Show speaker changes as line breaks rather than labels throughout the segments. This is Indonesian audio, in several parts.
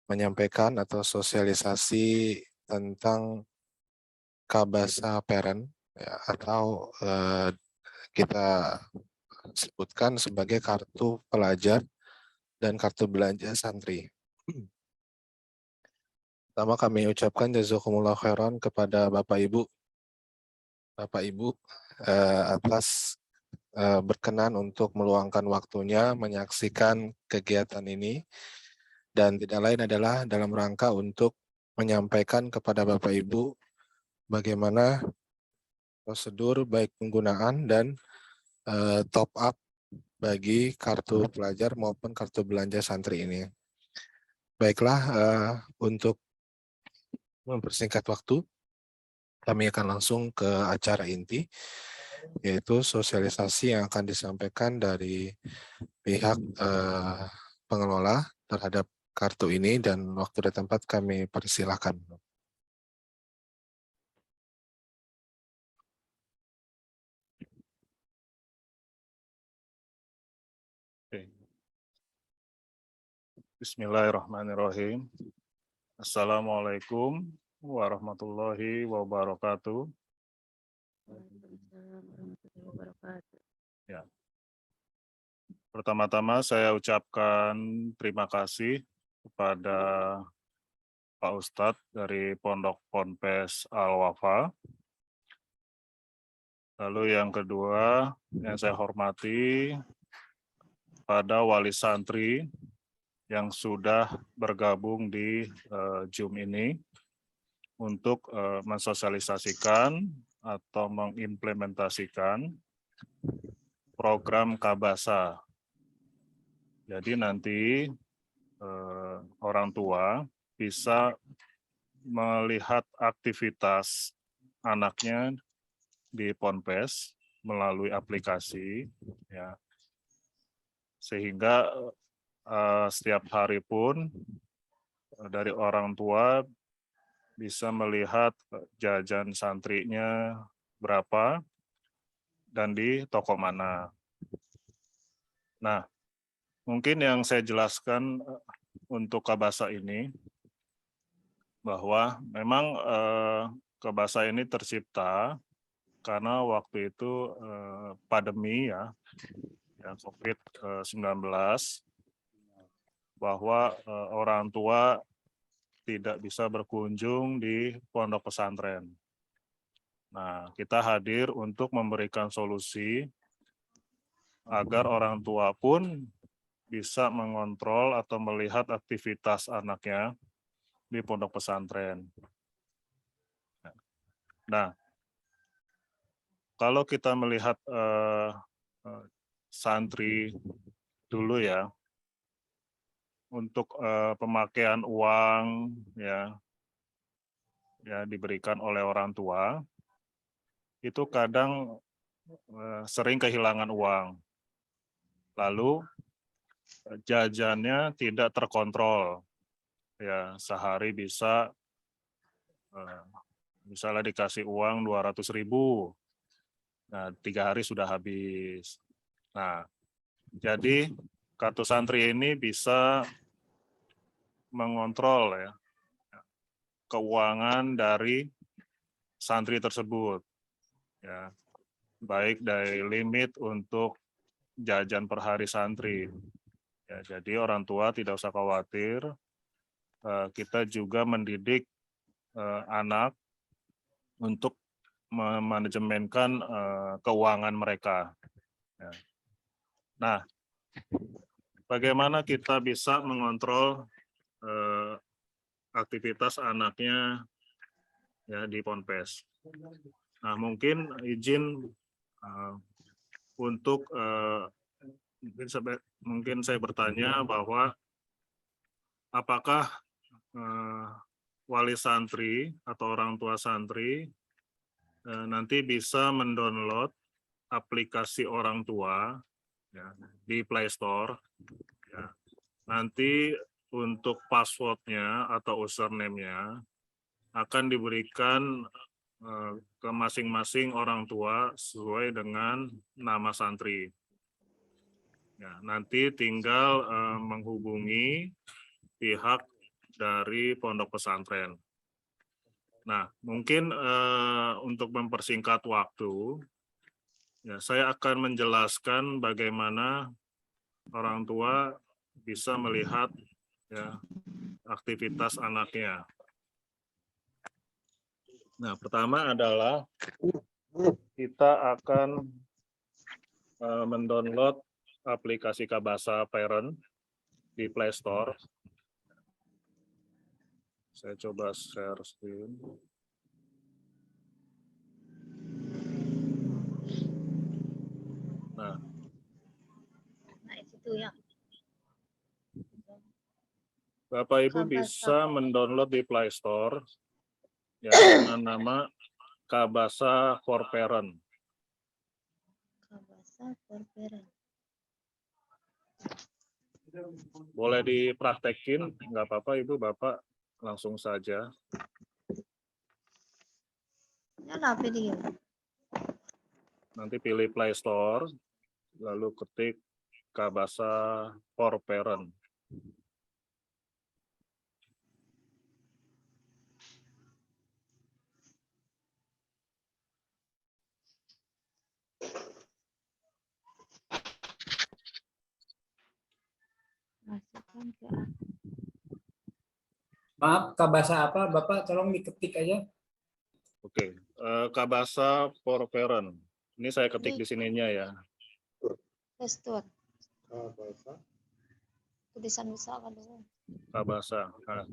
menyampaikan atau sosialisasi tentang Kabasa Parent, ya, atau kita sebutkan sebagai kartu pelajar dan kartu belanja santri. Pertama kami ucapkan jazakumullah khairan kepada Bapak Ibu atas berkenan untuk meluangkan waktunya menyaksikan kegiatan ini, dan tidak lain adalah dalam rangka untuk menyampaikan kepada Bapak Ibu bagaimana prosedur baik penggunaan dan top up bagi kartu pelajar maupun kartu belanja santri ini. Baiklah, untuk mempersingkat waktu, kami akan langsung ke acara inti, yaitu sosialisasi yang akan disampaikan dari pihak pengelola terhadap kartu ini, dan waktu dan tempat kami persilahkan.
Bismillahirrahmanirrahim. Assalamualaikum warahmatullahi wabarakatuh. Ya. Pertama-tama saya ucapkan terima kasih kepada Pak Ustadz dari Pondok Ponpes Al-Wafa. Lalu yang kedua yang saya hormati pada wali santri yang sudah bergabung di Zoom ini untuk mensosialisasikan atau mengimplementasikan program Kabasa. Jadi nanti orang tua bisa melihat aktivitas anaknya di Ponpes melalui aplikasi, ya, sehingga setiap hari pun dari orang tua bisa melihat jajan santrinya berapa dan di toko mana. Nah, mungkin yang saya jelaskan untuk Kabasa ini, bahwa memang Kabasa ini tercipta karena waktu itu pandemi ya COVID-19, bahwa orang tua tidak bisa berkunjung di pondok pesantren. Nah, kita hadir untuk memberikan solusi agar orang tua pun bisa mengontrol atau melihat aktivitas anaknya di pondok pesantren. Nah, kalau kita melihat santri dulu ya, untuk pemakaian uang ya diberikan oleh orang tua, itu kadang sering kehilangan uang. Lalu jajannya tidak terkontrol. Ya, sehari bisa misalnya dikasih uang 200.000. Nah, 3 hari sudah habis. Nah, jadi kartu santri ini bisa mengontrol ya keuangan dari santri tersebut. Ya, baik dari limit untuk jajan per hari santri. Ya, jadi orang tua tidak usah khawatir. Kita juga mendidik anak untuk memanajemenkan keuangan mereka. Ya. Nah, bagaimana kita bisa mengontrol aktivitas anaknya ya di Ponpes? Nah, mungkin izin untuk mungkin saya bertanya bahwa apakah wali santri atau orang tua santri nanti bisa mendownload aplikasi orang tua ya, di Play Store. Ya. Nanti untuk passwordnya atau username-nya akan diberikan ke masing-masing orang tua sesuai dengan nama santri. Ya, nanti tinggal menghubungi pihak dari pondok pesantren. Nah, mungkin untuk mempersingkat waktu, ya, saya akan menjelaskan bagaimana orang tua bisa melihat ya aktivitas anaknya. Nah, pertama adalah kita akan mendownload aplikasi Kabasa Parent di Play Store. Saya coba share screen. Nah,
itu ya.
Bapak Ibu
Kabasa.
bisa mendownload di Play Store ya, dengan nama Kabasa for Parent.
Kabasa for Parent.
Boleh dipraktekin, nggak apa-apa Ibu, Bapak langsung saja.
Nyala video.
Nanti pilih Play Store, lalu ketik Kabasa for Parent.
Masukkan ke
Maaf, Kabasa apa? Bapak tolong diketik aja.
Oke, Kabasa for Parent. Ini saya ketik di sininya ya.
Store. Tulisan besar kan dulu.
Kabasa. Nah,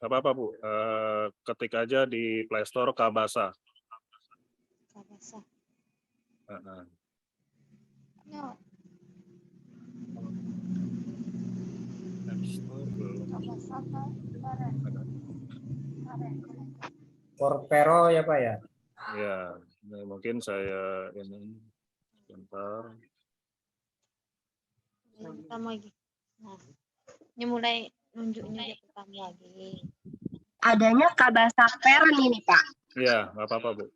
apa-apa Bu, ketik aja di Play Store Kabasa.
Kabasa.
Nah,
Ya,
App Store belum.
Kabasa Parent.
Porpero ya Pak ya?
Ya, ini mungkin saya ini sebentar.
Yang pertama lagi. Nah, ini mulai nunjuknya yang pertama lagi.
Adanya Kabasa Parent ini, Pak.
Ya, nggak apa-apa Bu.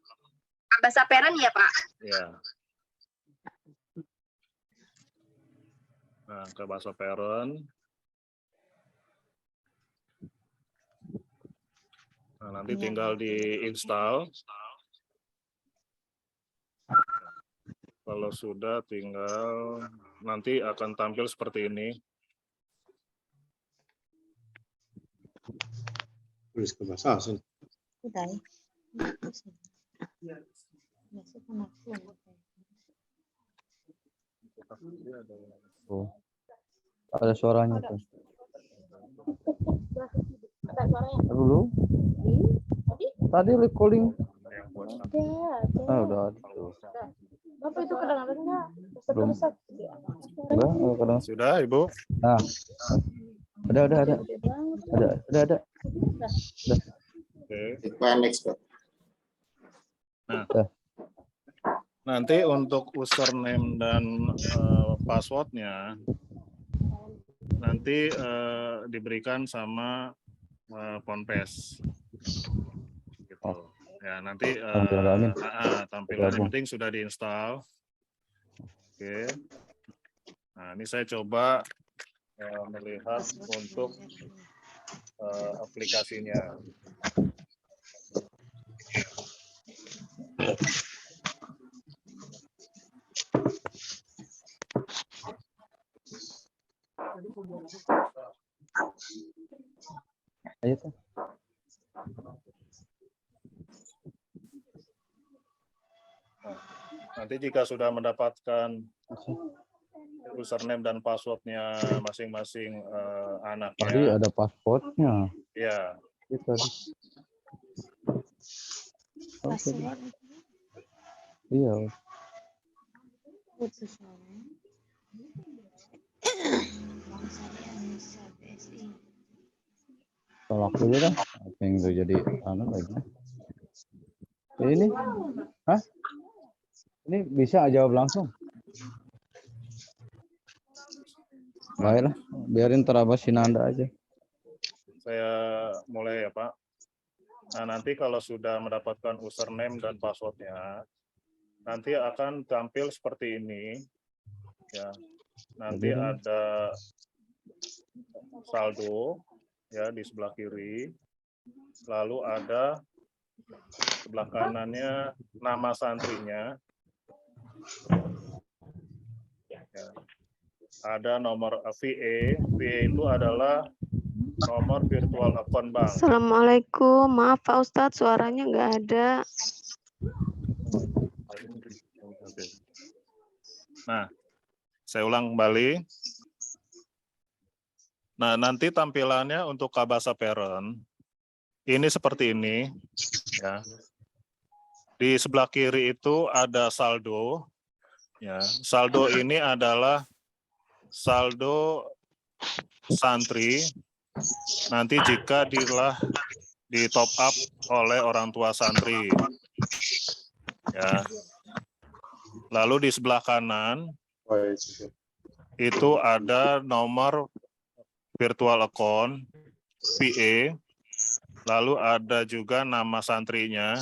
Kabasa Parent ya, Pak?
Ya. Nah, Kabasa Parent. Nah, nanti tinggal diinstal. Kalau sudah tinggal nanti akan tampil seperti ini.
Tulis ke bahasa asing.
Udah ya. Masukkan akun.
Oh. Ada suaranya tuh.
Ada suaranya.
Dulu. Tadi recalling.
Ada.
Ah, udah ada tuh.
Bapak itu kedengaran enggak?
Belum. Udah, kadang.
Sudah, Ibu?
Nah. Ada. Ada.
Oke.
Next, Pak.
Nah, nanti untuk username dan passwordnya nanti diberikan sama Ponpes. Gitu. Ya, nanti tampilan yang penting sudah diinstal. Oke. Nah, ini saya coba melihat untuk aplikasinya.
Ayo tuh.
Nanti jika sudah mendapatkan username dan passwordnya masing-masing
Tadi
anaknya,
ada passwordnya.
ya,
Itu tadi. Oke.
Password.
Iya.
Putus suara. Bang saya Anissa BSI.
Tolak dulu dah. Apa yang udah jadi lagi? Ini? Hah? Ini bisa jawab langsung? Baiklah, biarin terabas Sinanda aja.
saya mulai ya Pak. Nah, nanti kalau sudah mendapatkan username dan passwordnya, nanti akan tampil seperti ini. Ya, nanti ada saldo, ya di sebelah kiri. Lalu ada sebelah kanannya nama santrinya. Ya. Ada nomor VA. VA itu adalah nomor virtual account bank.
Assalamualaikum, maaf Pak Ustadz, suaranya nggak ada.
Oke. Nah, saya ulang kembali. Nah, nanti tampilannya untuk Kabasa Parent ini seperti ini, ya. Di sebelah kiri itu ada saldo, ya. Saldo ini adalah saldo santri. Nanti jika di top up oleh orang tua santri, ya. Lalu di sebelah kanan itu ada nomor virtual account VA, lalu ada juga nama santrinya,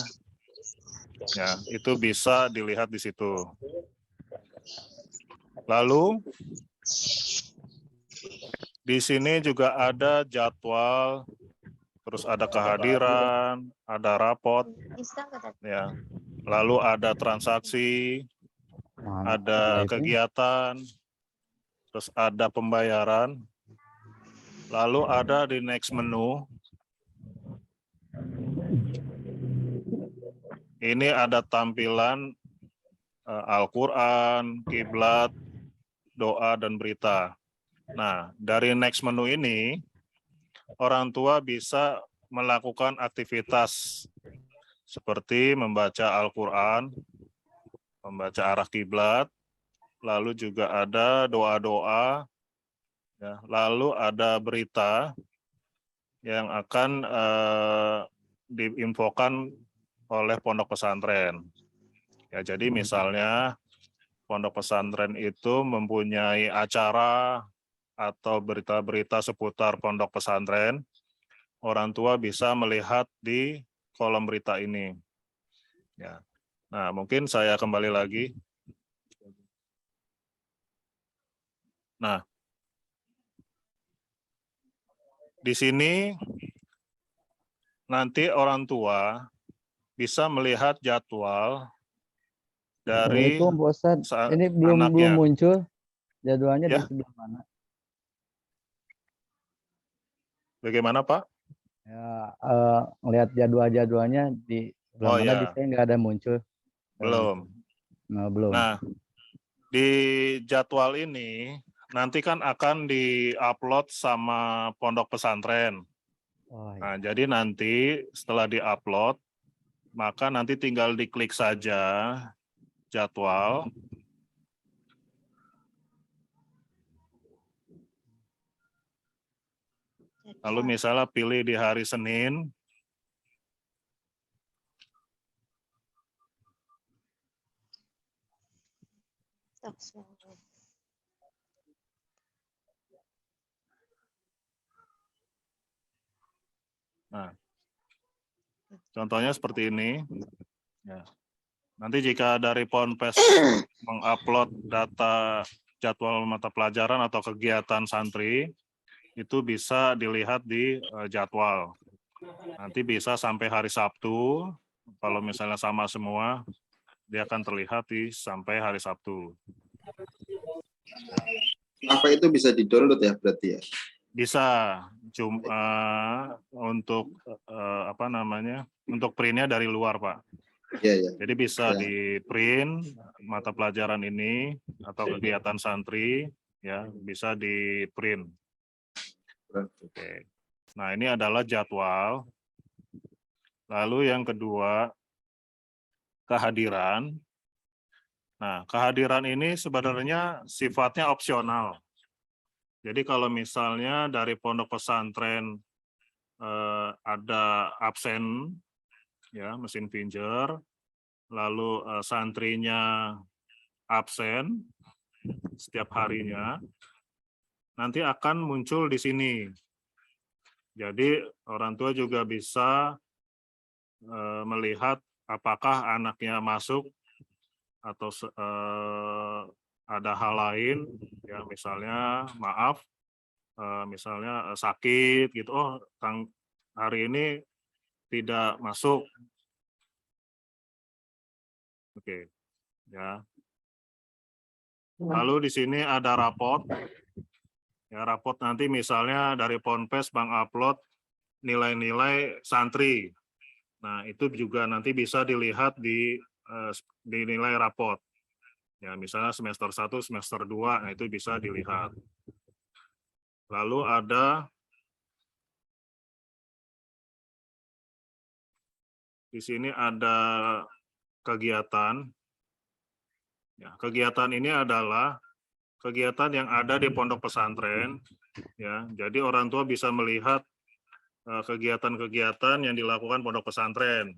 ya itu bisa dilihat di situ. Lalu di sini juga ada jadwal, terus ada kehadiran, ada rapot, ya. Lalu ada transaksi, ada kegiatan, terus ada pembayaran. Lalu ada di next menu. Ini ada tampilan Al-Quran, kiblat, doa, dan berita. Nah, dari next menu ini, orang tua bisa melakukan aktivitas seperti membaca Al-Quran, membaca arah kiblat, lalu juga ada doa-doa, ya, lalu ada berita yang akan diinfokan oleh pondok pesantren. Ya, jadi misalnya pondok pesantren itu mempunyai acara atau berita-berita seputar pondok pesantren, orang tua bisa melihat di kolom berita ini. Ya. Nah, mungkin saya kembali lagi. Nah, di sini nanti orang tua bisa melihat jadwal dari
Assalamualaikum Pak Ustadz. Ini belum
anaknya.
muncul jadwalnya
Ya.
di sebelah mana?
Bagaimana, Pak?
Ya, ngelihat jadwalnya di sebelah
Oh
mana? Di
ya,
saya nggak ada muncul.
belum.
Nah, belum.
Nah, di jadwal ini nanti kan akan di-upload sama pondok pesantren.
Oh, iya.
Nah, jadi nanti setelah di-upload, maka nanti tinggal diklik saja jadwal. Lalu misalnya pilih di hari Senin. Nah, contohnya seperti ini. Ya. Nanti jika dari Ponpes mengupload data jadwal mata pelajaran atau kegiatan santri, itu bisa dilihat di jadwal. Nanti bisa sampai hari Sabtu, kalau misalnya sama semua, dia akan terlihat sampai hari Sabtu.
Apa itu bisa di-download ya berarti ya?
Bisa, untuk untuk printnya dari luar, Pak.
Iya, ya.
Jadi bisa
Ya.
di print mata pelajaran ini atau kegiatan santri, ya bisa di print. Oke. Nah, ini adalah jadwal. Lalu yang kedua, kehadiran. Nah, kehadiran ini sebenarnya sifatnya opsional. Jadi kalau misalnya dari pondok pesantren ada absen, ya mesin pinjer, lalu santrinya absen setiap harinya, nanti akan muncul di sini. Jadi orang tua juga bisa melihat apakah anaknya masuk atau ada hal lain, ya misalnya maaf, misalnya sakit gitu, oh hari ini tidak masuk. Oke, ya. Lalu di sini ada raport. Ya, raport nanti misalnya dari Ponpes mengupload nilai-nilai santri. Nah, itu juga nanti bisa dilihat di nilai raport. Ya, misalnya semester 1, semester 2, nah itu bisa dilihat. Lalu ada di sini ada kegiatan. Ya, kegiatan ini adalah kegiatan yang ada di pondok pesantren. Ya, jadi orang tua bisa melihat kegiatan-kegiatan yang dilakukan pondok pesantren.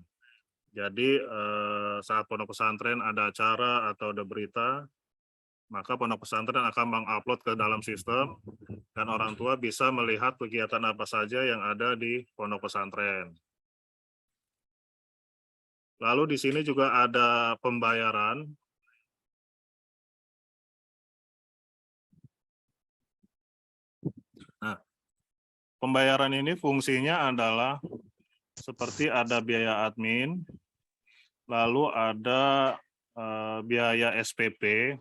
Jadi saat pondok pesantren ada acara atau ada berita, maka pondok pesantren akan mengupload ke dalam sistem dan orang tua bisa melihat kegiatan apa saja yang ada di pondok pesantren. Lalu di sini juga ada pembayaran. Nah, pembayaran ini fungsinya adalah seperti ada biaya admin, lalu ada biaya SPP,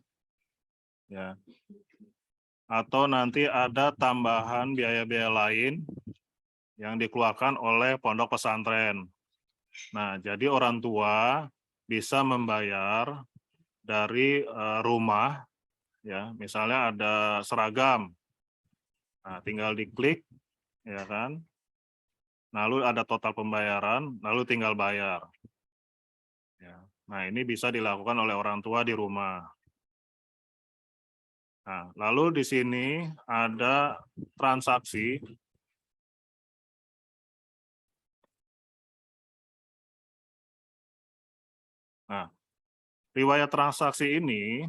ya, atau nanti ada tambahan biaya-biaya lain yang dikeluarkan oleh pondok pesantren. Nah, jadi orang tua bisa membayar dari rumah, ya, misalnya ada seragam, nah, tinggal diklik, ya kan, lalu ada total pembayaran, lalu tinggal bayar. Ya. Nah, ini bisa dilakukan oleh orang tua di rumah. Nah, lalu di sini ada transaksi. Nah, riwayat transaksi ini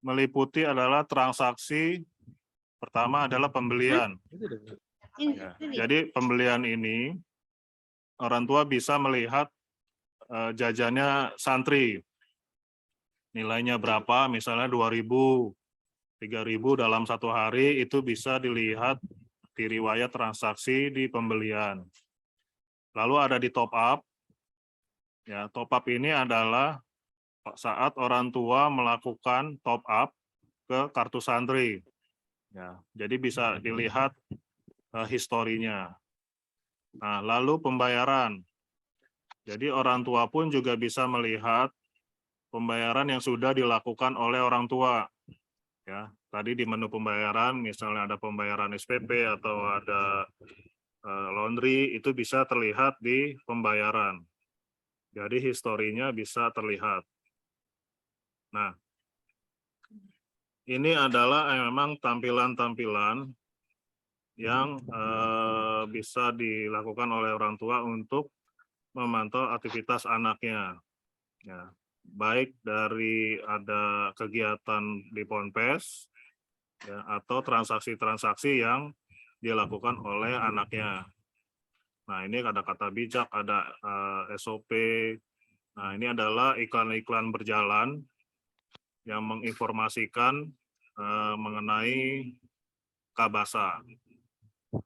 meliputi adalah transaksi pertama adalah pembelian. Ya, jadi pembelian ini orang tua bisa melihat jajannya santri. Nilainya berapa, misalnya 2.000, 3.000 dalam satu hari, itu bisa dilihat di riwayat transaksi di pembelian. Lalu ada di top up. Ya, top up ini adalah saat orang tua melakukan top up ke kartu santri. Ya, jadi bisa dilihat historinya. Nah, lalu pembayaran. Jadi orang tua pun juga bisa melihat pembayaran yang sudah dilakukan oleh orang tua. Ya, tadi di menu pembayaran misalnya ada pembayaran SPP atau ada laundry, itu bisa terlihat di pembayaran. Jadi historinya bisa terlihat. Nah, ini adalah memang tampilan-tampilan yang bisa dilakukan oleh orang tua untuk memantau aktivitas anaknya. Ya, baik dari ada kegiatan di Ponpes, ya, atau transaksi-transaksi yang dilakukan oleh anaknya. Nah, ini ada kata bijak, ada SOP. Nah, ini adalah iklan-iklan berjalan yang menginformasikan mengenai Kabasa.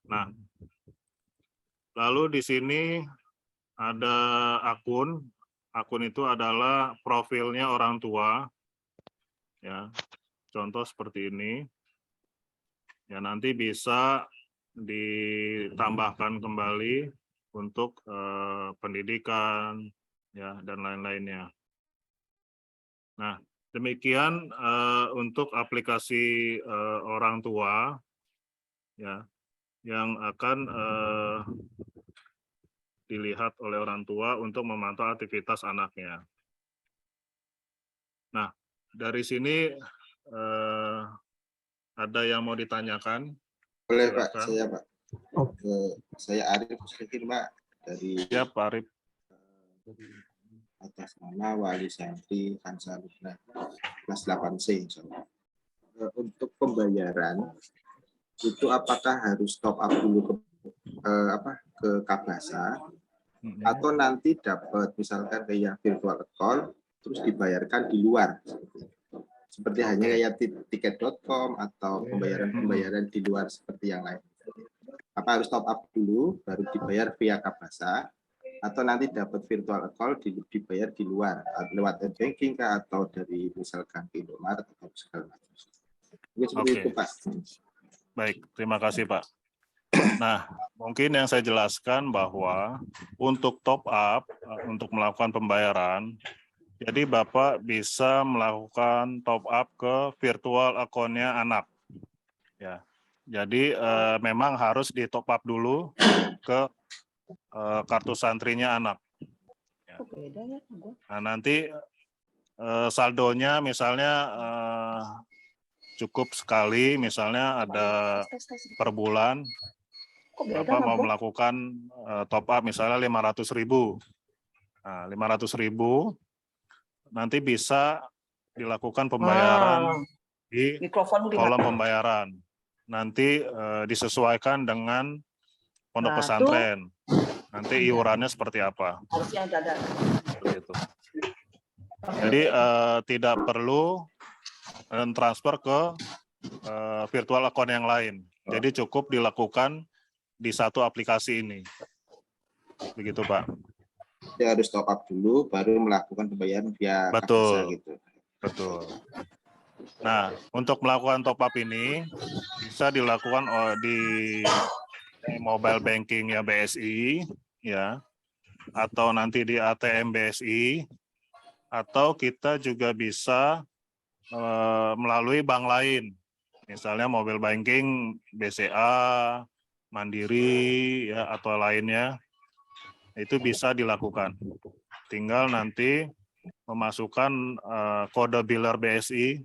Nah, lalu di sini ada akun. Akun itu adalah profilnya orang tua. Ya, contoh seperti ini. Ya, nanti bisa ditambahkan kembali untuk pendidikan, ya, dan lain-lainnya. Nah, demikian untuk aplikasi orang tua, ya, yang akan dilihat oleh orang tua untuk memantau aktivitas anaknya. Nah, dari sini ada yang mau ditanyakan?
Boleh Pak,
Silakan.
saya Pak. Saya Arif Muslimin Pak, dari
Siap, Pak Arif.
atas nama Wali Santri Hansaludna kelas 8C. Untuk pembayaran itu apakah harus top up dulu ke Kabasa atau nanti dapat misalkan kayak virtual account terus dibayarkan di luar Seperti hanya kayak tiket.com atau pembayaran di luar seperti yang lain. Apa harus top up dulu baru dibayar via Kabasa, atau nanti dapat virtual account dibayar di luar lewat banking kah, atau dari misalkan Indomaret atau segala macam. Mungkin seperti
Oke.
itu Pak.
Baik, terima kasih Pak. Nah, mungkin yang saya jelaskan bahwa untuk top up, untuk melakukan pembayaran, jadi Bapak bisa melakukan top up ke virtual account-nya anak. Ya, jadi memang harus di top up dulu ke kartu santrinya anak. Ya. Nah, nanti saldonya misalnya cukup sekali, misalnya ada per bulan, Bapak mau melakukan top up misalnya 500.000. Nah, 500.000 nanti bisa dilakukan pembayaran di kolom pembayaran. Nanti disesuaikan dengan pondok pesantren. Nanti iurannya seperti apa. Seperti itu. Jadi tidak perlu transfer ke virtual account yang lain. Jadi cukup dilakukan di satu aplikasi ini. Begitu Pak.
Dia harus top up dulu baru melakukan pembayaran via Kabasa gitu.
Betul. Nah, untuk melakukan top up ini bisa dilakukan di mobile banking ya BSI ya, atau nanti di ATM BSI, atau kita juga bisa melalui bank lain. Misalnya mobile banking BCA, Mandiri ya, atau lainnya. Itu bisa dilakukan. Tinggal nanti memasukkan kode biller BSI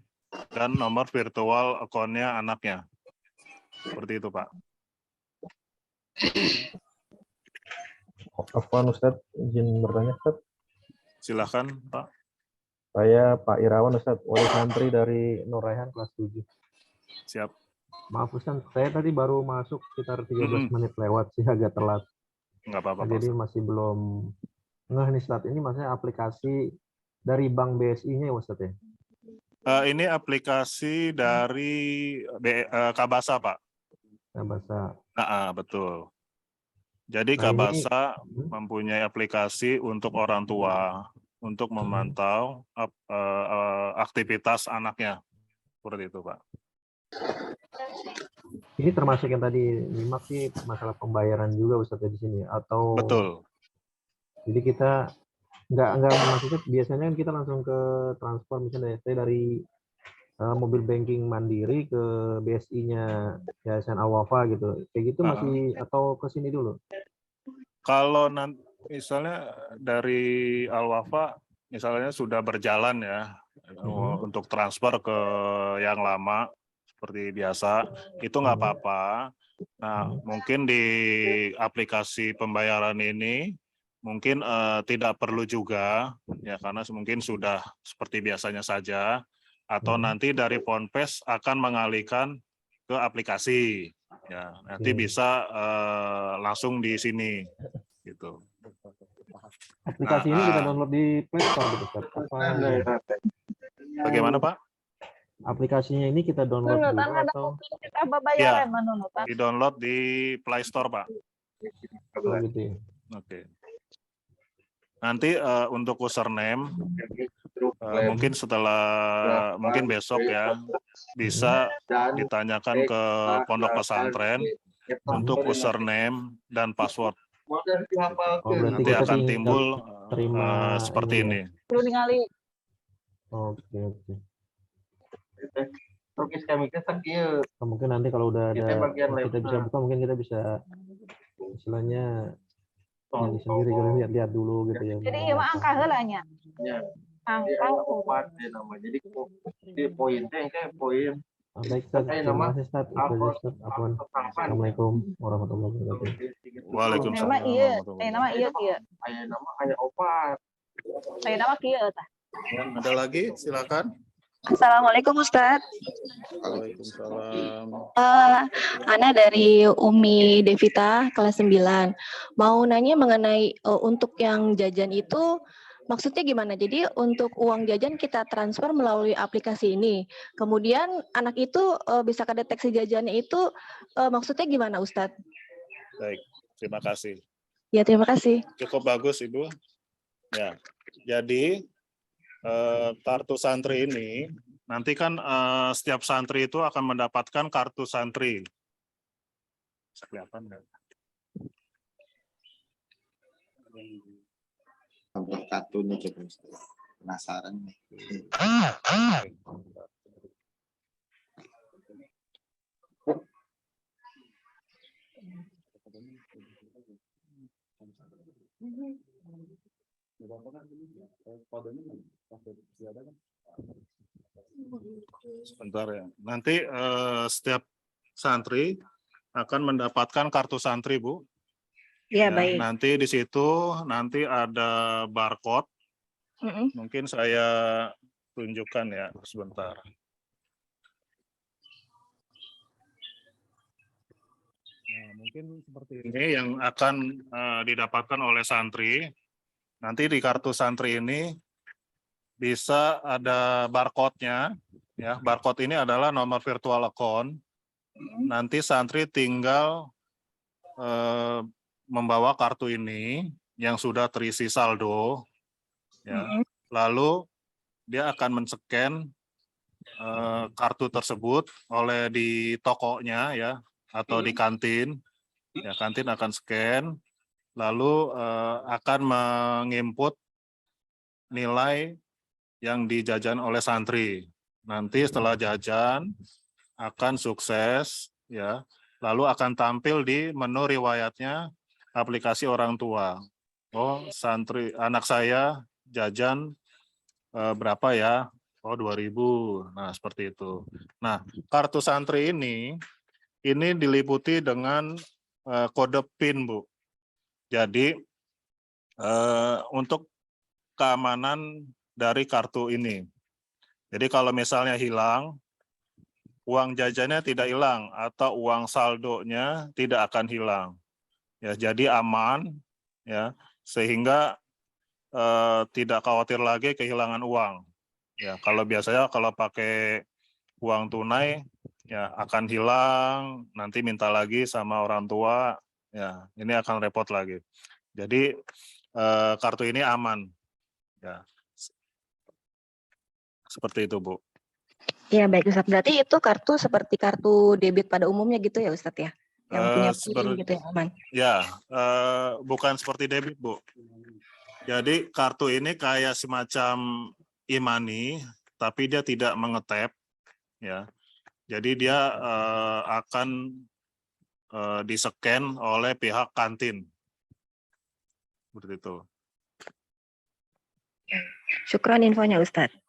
dan nomor virtual account-nya anaknya. Seperti itu, Pak.
Afwan Ustadz, izin bertanya Ustadz.
Silahkan, Pak.
Saya Pak Irawan Ustadz, wali santri dari Nur Raihan kelas 7.
Siap.
Maaf Ustadz, saya tadi baru masuk sekitar 13 menit lewat sih, agak telat.
Nggak apa-apa.
Jadi masih belum ngeh nih Ustadz, ini maksudnya aplikasi dari bank BSI-nya ya Ustadz ya?
Ini aplikasi dari Kabasa, Pak.
Kabasa.
Betul. Jadi
Nah,
Kabasa mempunyai aplikasi untuk orang tua, untuk memantau aktivitas anaknya. Seperti itu, Pak.
Ini termasuk yang tadi nyimak sih masalah pembayaran juga Ustadz di sini atau?
Betul.
Jadi kita nggak maksudnya biasanya kan kita langsung ke transfer misalnya dari mobil banking Mandiri ke BSI-nya Yayasan Al-Wafa gitu. Kayak gitu masih atau ke sini dulu?
Kalau nanti misalnya dari Al-Wafa misalnya sudah berjalan ya untuk transfer ke yang lama seperti biasa, itu nggak apa-apa. Nah, mungkin di aplikasi pembayaran ini mungkin tidak perlu juga ya, karena mungkin sudah seperti biasanya saja, atau nanti dari Ponpes akan mengalihkan ke aplikasi ya, nanti bisa langsung di sini gitu.
Aplikasi ini kita download di Play Store gitu Ustaz.
Bagaimana Pak?
Aplikasinya ini kita download dulu atau?
Ya, di-download di Play Store Pak.
Oh, gitu ya.
Oke. Nanti untuk username mungkin mungkin besok ya bisa ditanyakan ke pondok pesantren untuk username dan password. Nanti akan timbul seperti ini.
Oke. Mungkin nanti kalau udah ada kita bisa buka, mungkin kita bisa istilahnya nyari sendiri, kalau lihat dulu gitu ya.
Jadi emang angka helanya. Angka
obat nama. Jadi di poin kayak poin.
Baik Ustaz, terima kasih Ustaz. Assalamualaikum warahmatullahi wabarakatuh.
Waalaikumsalam.
Nama iya, nama iya kia.
Aya obat.
Nama kia tah.
Ada lagi? Silakan.
Assalamualaikum Ustadz.
Waalaikumsalam.
Ana dari Umi Devita kelas 9. Mau nanya mengenai untuk yang jajan itu Maksudnya gimana? Jadi untuk uang jajan kita transfer melalui aplikasi ini. Kemudian anak itu bisa kedeteksi jajannya itu maksudnya gimana Ustadz?
Baik, terima kasih.
Ya terima kasih.
Cukup bagus Ibu. Ya, jadi kartu santri ini nanti kan setiap santri itu akan mendapatkan kartu santri. Bisa kelihatan nggak?
Contoh kartunya coba Ustaz. Penasaran nih.
Sebentar ya. Nanti setiap santri akan mendapatkan kartu santri, Bu.
Ya,
Ya,
baik.
nanti di situ nanti ada barcode. Mungkin saya tunjukkan ya sebentar. Nah, mungkin seperti ini yang akan didapatkan oleh santri. Nanti di kartu santri ini bisa ada barcode-nya. Ya, barcode ini adalah nomor virtual account. Nanti santri tinggal membawa kartu ini yang sudah terisi saldo. Ya. Lalu dia akan men-scan kartu tersebut oleh di tokonya ya atau di kantin. Ya, kantin akan scan lalu akan menginput nilai yang dijajan oleh santri. Nanti setelah jajan akan sukses ya. Lalu akan tampil di menu riwayatnya aplikasi orang tua. Oh, santri anak saya jajan berapa ya? Oh, 2.000. Nah, seperti itu. Nah, kartu santri ini diliputi dengan kode PIN, Bu. Jadi untuk keamanan dari kartu ini. Jadi kalau misalnya hilang, uang jajannya tidak hilang atau uang saldonya tidak akan hilang. Ya, jadi aman ya, sehingga tidak khawatir lagi kehilangan uang. Ya, kalau biasanya kalau pakai uang tunai ya akan hilang, nanti minta lagi sama orang tua, ya ini akan repot lagi. Jadi kartu ini aman. Ya. Seperti itu, Bu.
Ya baik Ustadz. Berarti itu kartu seperti kartu debit pada umumnya gitu ya Ustadz ya? Yang punya PIN gitu yang aman.
Ya, bukan seperti debit, Bu. Jadi kartu ini kayak semacam e-money, tapi dia tidak mengetap, ya. Jadi dia akan di-scan oleh pihak kantin. Seperti itu.
Syukran infonya Ustadz.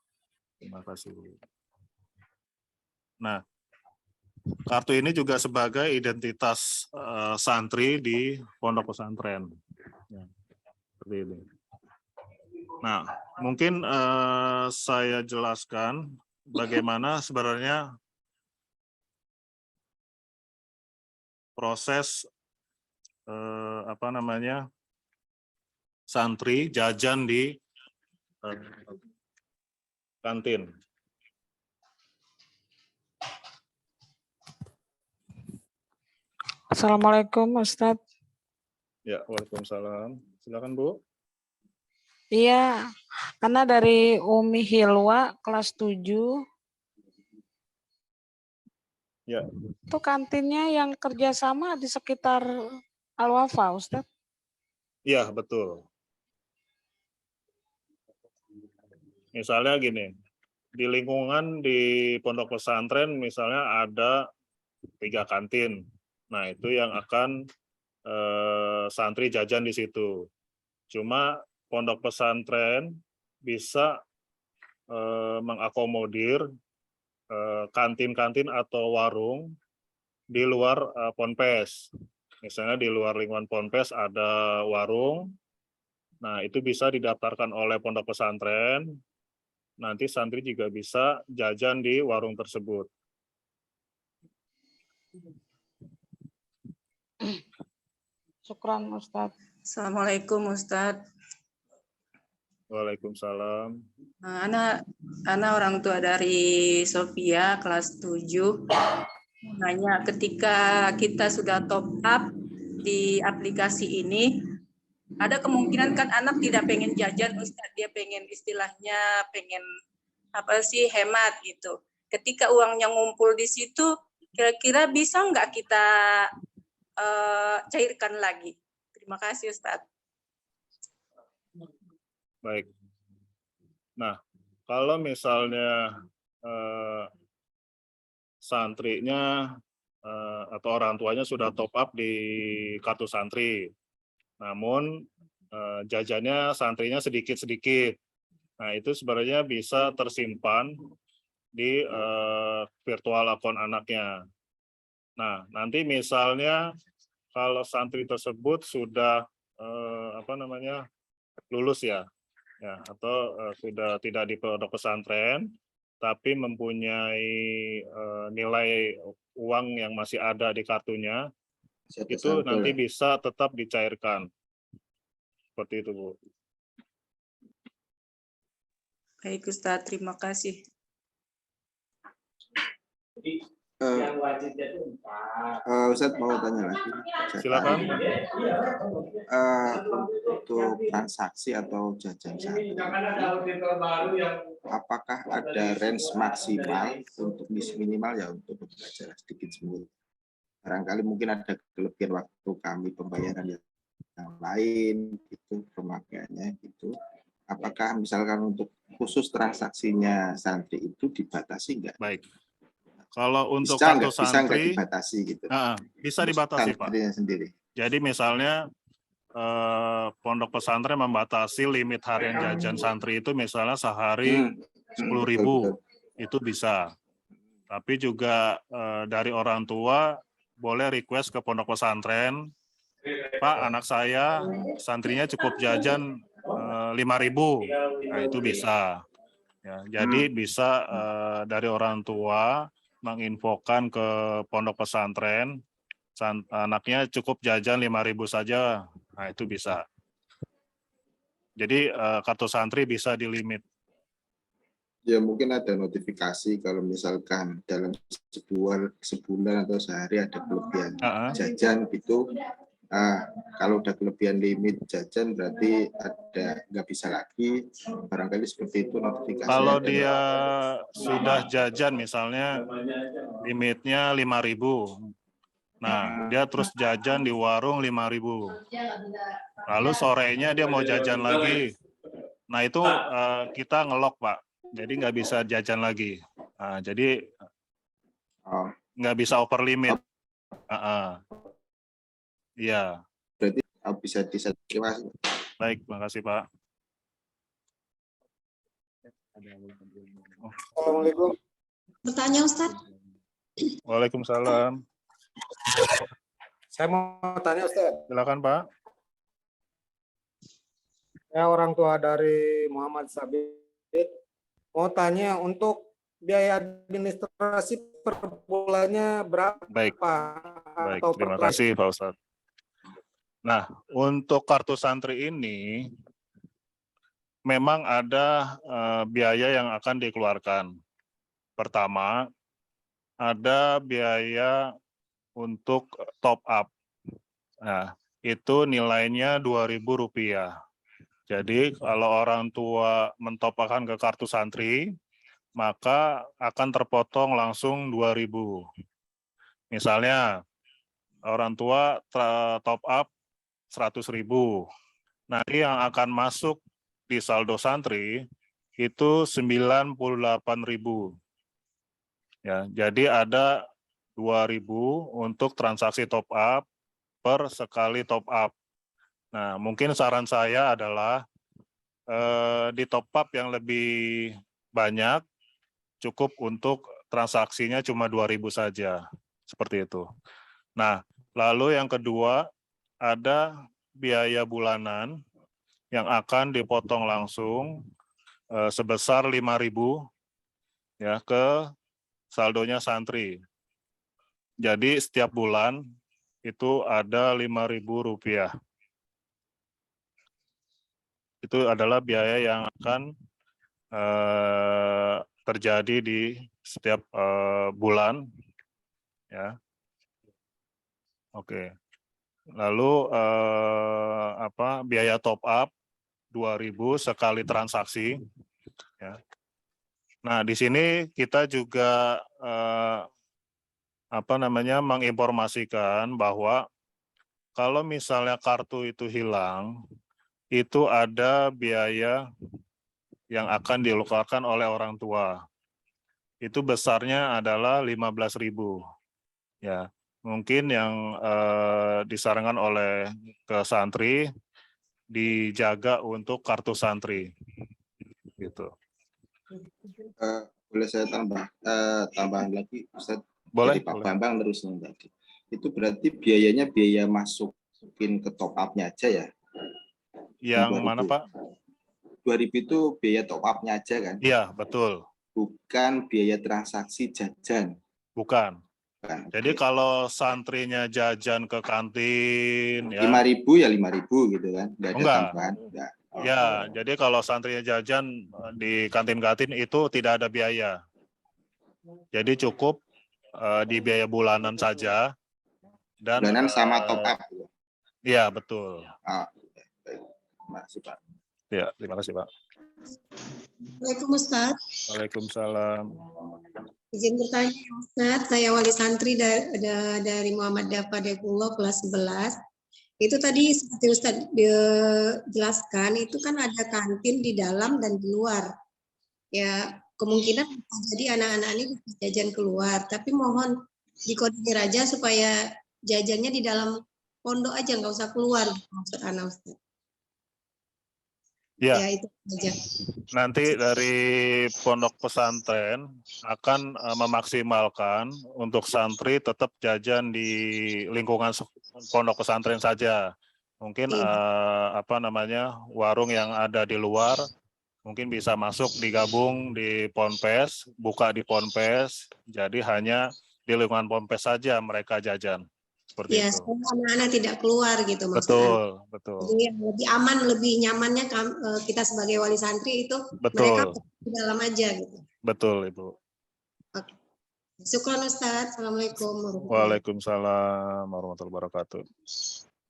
Terima kasih. Nah, kartu ini juga sebagai identitas santri di pondok pesantren. Ya, seperti ini. Nah, mungkin saya jelaskan bagaimana sebenarnya proses santri jajan di kantin.
Assalamualaikum Ustadz.
Ya, waalaikumsalam. Silakan Bu.
Iya, karena dari Umi Hilwa kelas 7.
Ya.
Itu kantinnya yang kerjasama di sekitar Al-Wafa, Ustadz.
Iya, betul. Misalnya gini, di lingkungan di pondok pesantren misalnya ada 3 kantin. Nah, itu yang akan santri jajan di situ. Cuma pondok pesantren bisa mengakomodir kantin-kantin atau warung di luar ponpes. Misalnya di luar lingkungan ponpes ada warung. Nah, itu bisa didaftarkan oleh pondok pesantren. Nanti santri juga bisa jajan di warung tersebut.
Syukran Ustadz.
Assalamualaikum Ustadz.
Waalaikumsalam.
Ana orang tua dari Sofia kelas 7. Nanya, ketika kita sudah top up di aplikasi ini, ada kemungkinan kan anak tidak pengen jajan, Ustaz, dia pengen istilahnya pengen hemat gitu. Ketika uangnya ngumpul di situ, kira-kira bisa nggak kita cairkan lagi? Terima kasih, Ustaz.
Baik. Nah, kalau misalnya santrinya atau orang tuanya sudah top up di kartu santri, namun jajannya santrinya sedikit-sedikit. Nah, itu sebenarnya bisa tersimpan di virtual account anaknya. Nah, nanti misalnya kalau santri tersebut sudah lulus ya, atau sudah tidak di pondok pesantren, tapi mempunyai nilai uang yang masih ada di kartunya, itu nanti bisa tetap dicairkan. Seperti itu, Bu.
Baik, Ustaz, terima kasih.
Ustaz mau tanya lagi.
Silakan.
Untuk transaksi atau jajan santri, apakah ada range maksimal untuk minimal ya untuk belajar sedikit semua? Barangkali mungkin ada kelebihan waktu kami pembayaran yang lain, itu pemakaiannya gitu. Apakah misalkan untuk khusus transaksinya santri itu dibatasi enggak?
Baik. Kalau untuk
bisa
kartu
bisa
santri,
dibatasi gitu.
Bisa dibatasi, Pak.
Sendiri.
Jadi misalnya pondok pesantren membatasi limit harian jajan santri itu misalnya sehari 10.000, itu bisa. Tapi juga dari orang tua boleh request ke pondok pesantren, Pak, anak saya santrinya cukup jajan 5.000, nah itu bisa. Ya, jadi bisa dari orang tua menginfokan ke pondok pesantren, anaknya cukup jajan 5.000 saja, nah itu bisa. Jadi kartu santri bisa dilimit.
Ya mungkin ada notifikasi kalau misalkan dalam sebulan atau sehari ada kelebihan jajan gitu. Kalau udah kelebihan limit jajan berarti nggak bisa lagi, barangkali seperti itu notifikasi.
Kalau dia sudah jajan misalnya limitnya 5.000, nah dia terus jajan di warung 5.000, lalu sorenya dia mau jajan lagi, nah itu kita ngelok, Pak, jadi nggak bisa jajan lagi. Nah, jadi nggak bisa over limit. Iya.
Berarti bisa disertifikasi.
Baik, makasih, Pak.
Assalamualaikum. Bertanya, Ustaz.
Waalaikumsalam.
Saya mau tanya, Ustaz.
Silakan, Pak.
Saya orang tua dari Muhammad Sabit. Mau tanya, untuk biaya administrasi per bulannya berapa?
Baik,
atau
terima kasih, Pak Ustadz. Nah, untuk kartu santri ini memang ada biaya yang akan dikeluarkan. Pertama, ada biaya untuk top up. Nah, itu nilainya Rp2.000. Jadi, kalau orang tua mentopakkan ke kartu santri, maka akan terpotong langsung 2.000. Misalnya, orang tua top up 100.000. Nanti yang akan masuk di saldo santri itu 98.000. Ya, jadi ada 2.000 untuk transaksi top up per sekali top up. Nah, mungkin saran saya adalah di top up yang lebih banyak, cukup untuk transaksinya cuma 2.000 saja. Seperti itu. Nah, lalu yang kedua, ada biaya bulanan yang akan dipotong langsung sebesar 5.000 ya ke saldonya santri. Jadi setiap bulan itu ada Rp5.000. itu adalah biaya yang akan terjadi di setiap bulan, ya. Oke. Lalu biaya top up 2.000 sekali transaksi, ya. Nah, di sini kita juga menginformasikan bahwa kalau misalnya kartu itu hilang, itu ada biaya yang akan dikeluarkan oleh orang tua. Itu besarnya adalah 15.000. Ya, mungkin yang disarankan oleh ke santri dijaga untuk kartu santri. Gitu.
Boleh saya tambahan lagi, Ustaz?
Boleh,
Dari Pak
boleh.
Bambang terus tadi. Itu berarti biayanya biaya masukin ke top up-nya aja ya?
Yang mana, Pak?
2.000 itu biaya top up-nya aja kan?
Iya, betul.
Bukan biaya transaksi jajan.
Bukan. Jadi kalau santrinya jajan ke kantin, ya.
5.000 ya 5.000 gitu kan? Nggak ada
Enggak.
tambahan? Enggak.
Ya, jadi kalau santrinya jajan di kantin-kantin itu tidak ada biaya. Jadi cukup di biaya bulanan saja. Dan
Bulanan sama top up.
Iya, betul.
Terima kasih, Pak.
Ya, terima kasih, Pak.
Assalamualaikum Ustaz.
Waalaikumsalam.
Izin bertanya Ustaz, saya wali santri dari Muhammad Dafa Dekullah kelas 11. Itu tadi seperti Ustaz jelaskan, itu kan ada kantin di dalam dan di luar. Ya, kemungkinan jadi anak-anak ini bisa jajan keluar, tapi mohon dikoordinir aja supaya jajannya di dalam pondok aja, nggak usah keluar, maksud anak Ustaz.
Ya,
itu aja.
nanti dari pondok pesantren akan memaksimalkan untuk santri tetap jajan di lingkungan pondok pesantren saja. Mungkin warung yang ada di luar mungkin bisa masuk digabung di Ponpes, buka di Ponpes. Jadi hanya di lingkungan Ponpes saja mereka jajan. Seperti
Ya,
itu.
supaya anak-anak tidak keluar gitu maksudnya.
Betul, betul.
Jadi yang lebih aman, lebih nyamannya kita sebagai wali santri itu
Betul.
mereka di dalam aja gitu.
Betul, Ibu.
Oke. Syukran Ustaz. Assalamualaikum.
Waalaikumsalam warahmatullahi wabarakatuh.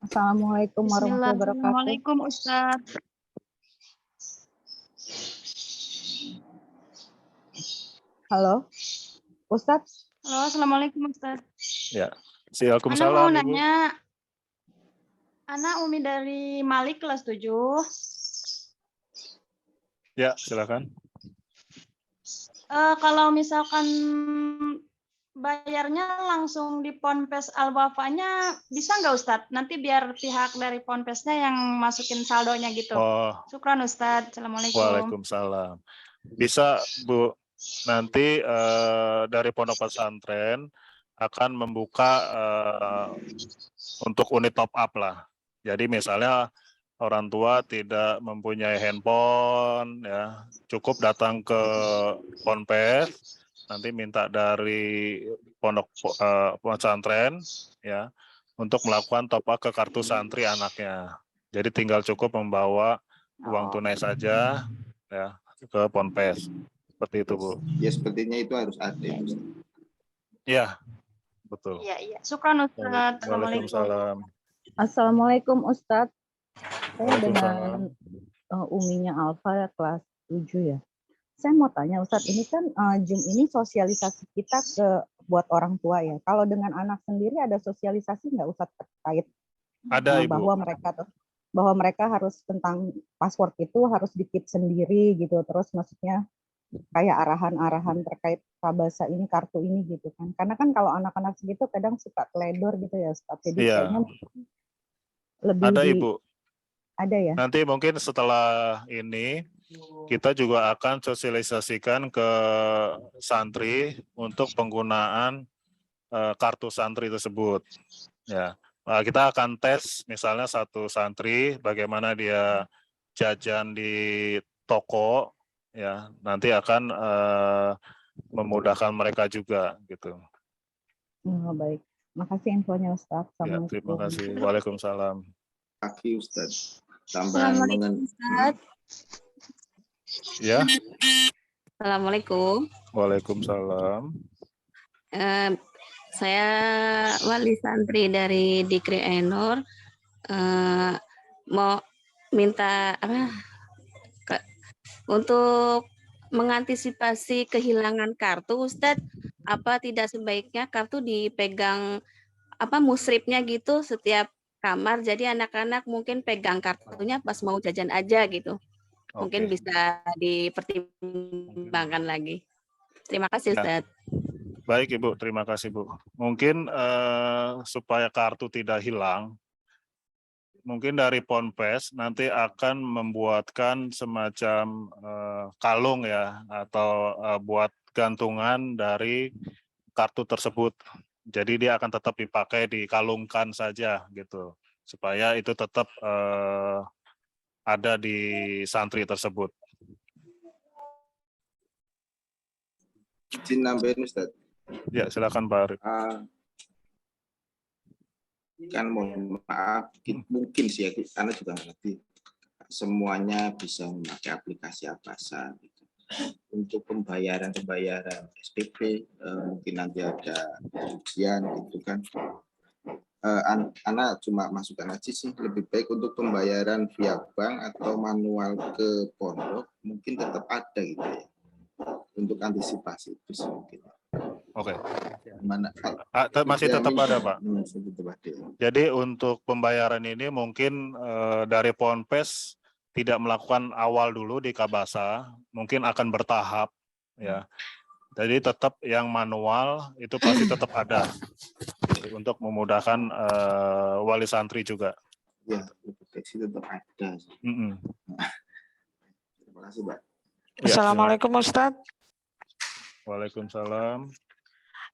Assalamualaikum warahmatullahi wabarakatuh.
Assalamualaikum Ustaz.
Halo, Ustaz.
Halo, Assalamualaikum Ustaz.
Ya,
Ana mau
Waalaikumsalam, Ibu.
nanya, Ana Umi dari Malik kelas 7.
Ya, silakan.
Kalau misalkan bayarnya langsung di Ponpes Al-Wafanya, bisa nggak Ustadz? Nanti biar pihak dari Ponpesnya yang masukin saldonya gitu.
Oh.
Syukran Ustadz. Assalamualaikum.
Waalaikumsalam. Bisa, Bu. Nanti dari pondok pesantren akan membuka untuk unit top up lah. Jadi misalnya orang tua tidak mempunyai handphone, ya cukup datang ke Ponpes, nanti minta dari pondok pesantren, ya untuk melakukan top up ke kartu santri anaknya. Jadi tinggal cukup membawa uang tunai saja, ya ke Ponpes. Seperti itu, Bu.
Ya sepertinya itu harus ada.
Ya, betul.
Iya, iya. Syukran Ustadz.
Waalaikumsalam.
Assalamualaikum Ustadz. Saya dengan Uminya Alfa kelas 7 ya. Saya mau tanya Ustadz, ini kan Zoom ini sosialisasi kita buat orang tua ya. Kalau dengan anak sendiri ada sosialisasi nggak Ustadz terkait
ada, Ibu.
bahwa mereka harus tentang password itu harus di-keep sendiri gitu. Terus maksudnya kayak arahan-arahan terkait Kabasa ini, kartu ini gitu kan. Karena kan kalau anak-anak segitu kadang suka teledor gitu ya Ustadz. Jadi kayaknya lebih
ada, Ibu.
Ada ya.
Nanti mungkin setelah ini kita juga akan sosialisasikan ke santri untuk penggunaan kartu santri tersebut. Ya, kita akan tes misalnya satu santri bagaimana dia jajan di toko, ya nanti akan memudahkan mereka juga gitu.
Oh, baik. Makasih infonya Ustaz.
Ya, terima kasih. Waalaikumsalam.
Pagi Ustaz. tambahan
Assalamualaikum, Ustaz.
Ya,
Assalamualaikum.
waalaikumsalam.
Saya wali santri dari Dikri Ainur. Mau minta untuk mengantisipasi kehilangan kartu, Ustadz, apa tidak sebaiknya kartu dipegang musripnya gitu setiap kamar, jadi anak-anak mungkin pegang kartunya pas mau jajan aja gitu. Mungkin
Oke.
bisa dipertimbangkan lagi. Terima kasih,
Ya.
Ustadz.
Baik Ibu, terima kasih Bu. Mungkin supaya kartu tidak hilang, mungkin dari Ponpes nanti akan membuatkan semacam kalung ya, atau buat gantungan dari kartu tersebut. Jadi dia akan tetap dipakai, dikalungkan saja gitu, supaya itu tetap ada di santri tersebut.
Izin nambahin Ustaz.
Ya, silakan Pak Arif.
Kan mohon maaf, mungkin sih ya, karena juga ngerti semuanya bisa memakai aplikasi Abasa. Gitu. Untuk pembayaran SPP mungkin nanti ada ujian gitu kan. Anak cuma masukkan aja sih, lebih baik untuk pembayaran via bank atau manual ke pondok mungkin tetap ada gitu ya, untuk antisipasi itu sih mungkin.
Oke.
Mana
Masih tetap ada Pak.
Tetap ada.
Jadi untuk pembayaran ini mungkin dari Ponpes tidak melakukan awal dulu di Kabasa, mungkin akan bertahap ya. Jadi tetap yang manual itu pasti tetap ada untuk memudahkan wali santri juga.
Ya, deteksi tetap ada. Terima kasih, Pak.
Ya,
Assalamualaikum Ustadz.
Waalaikumsalam.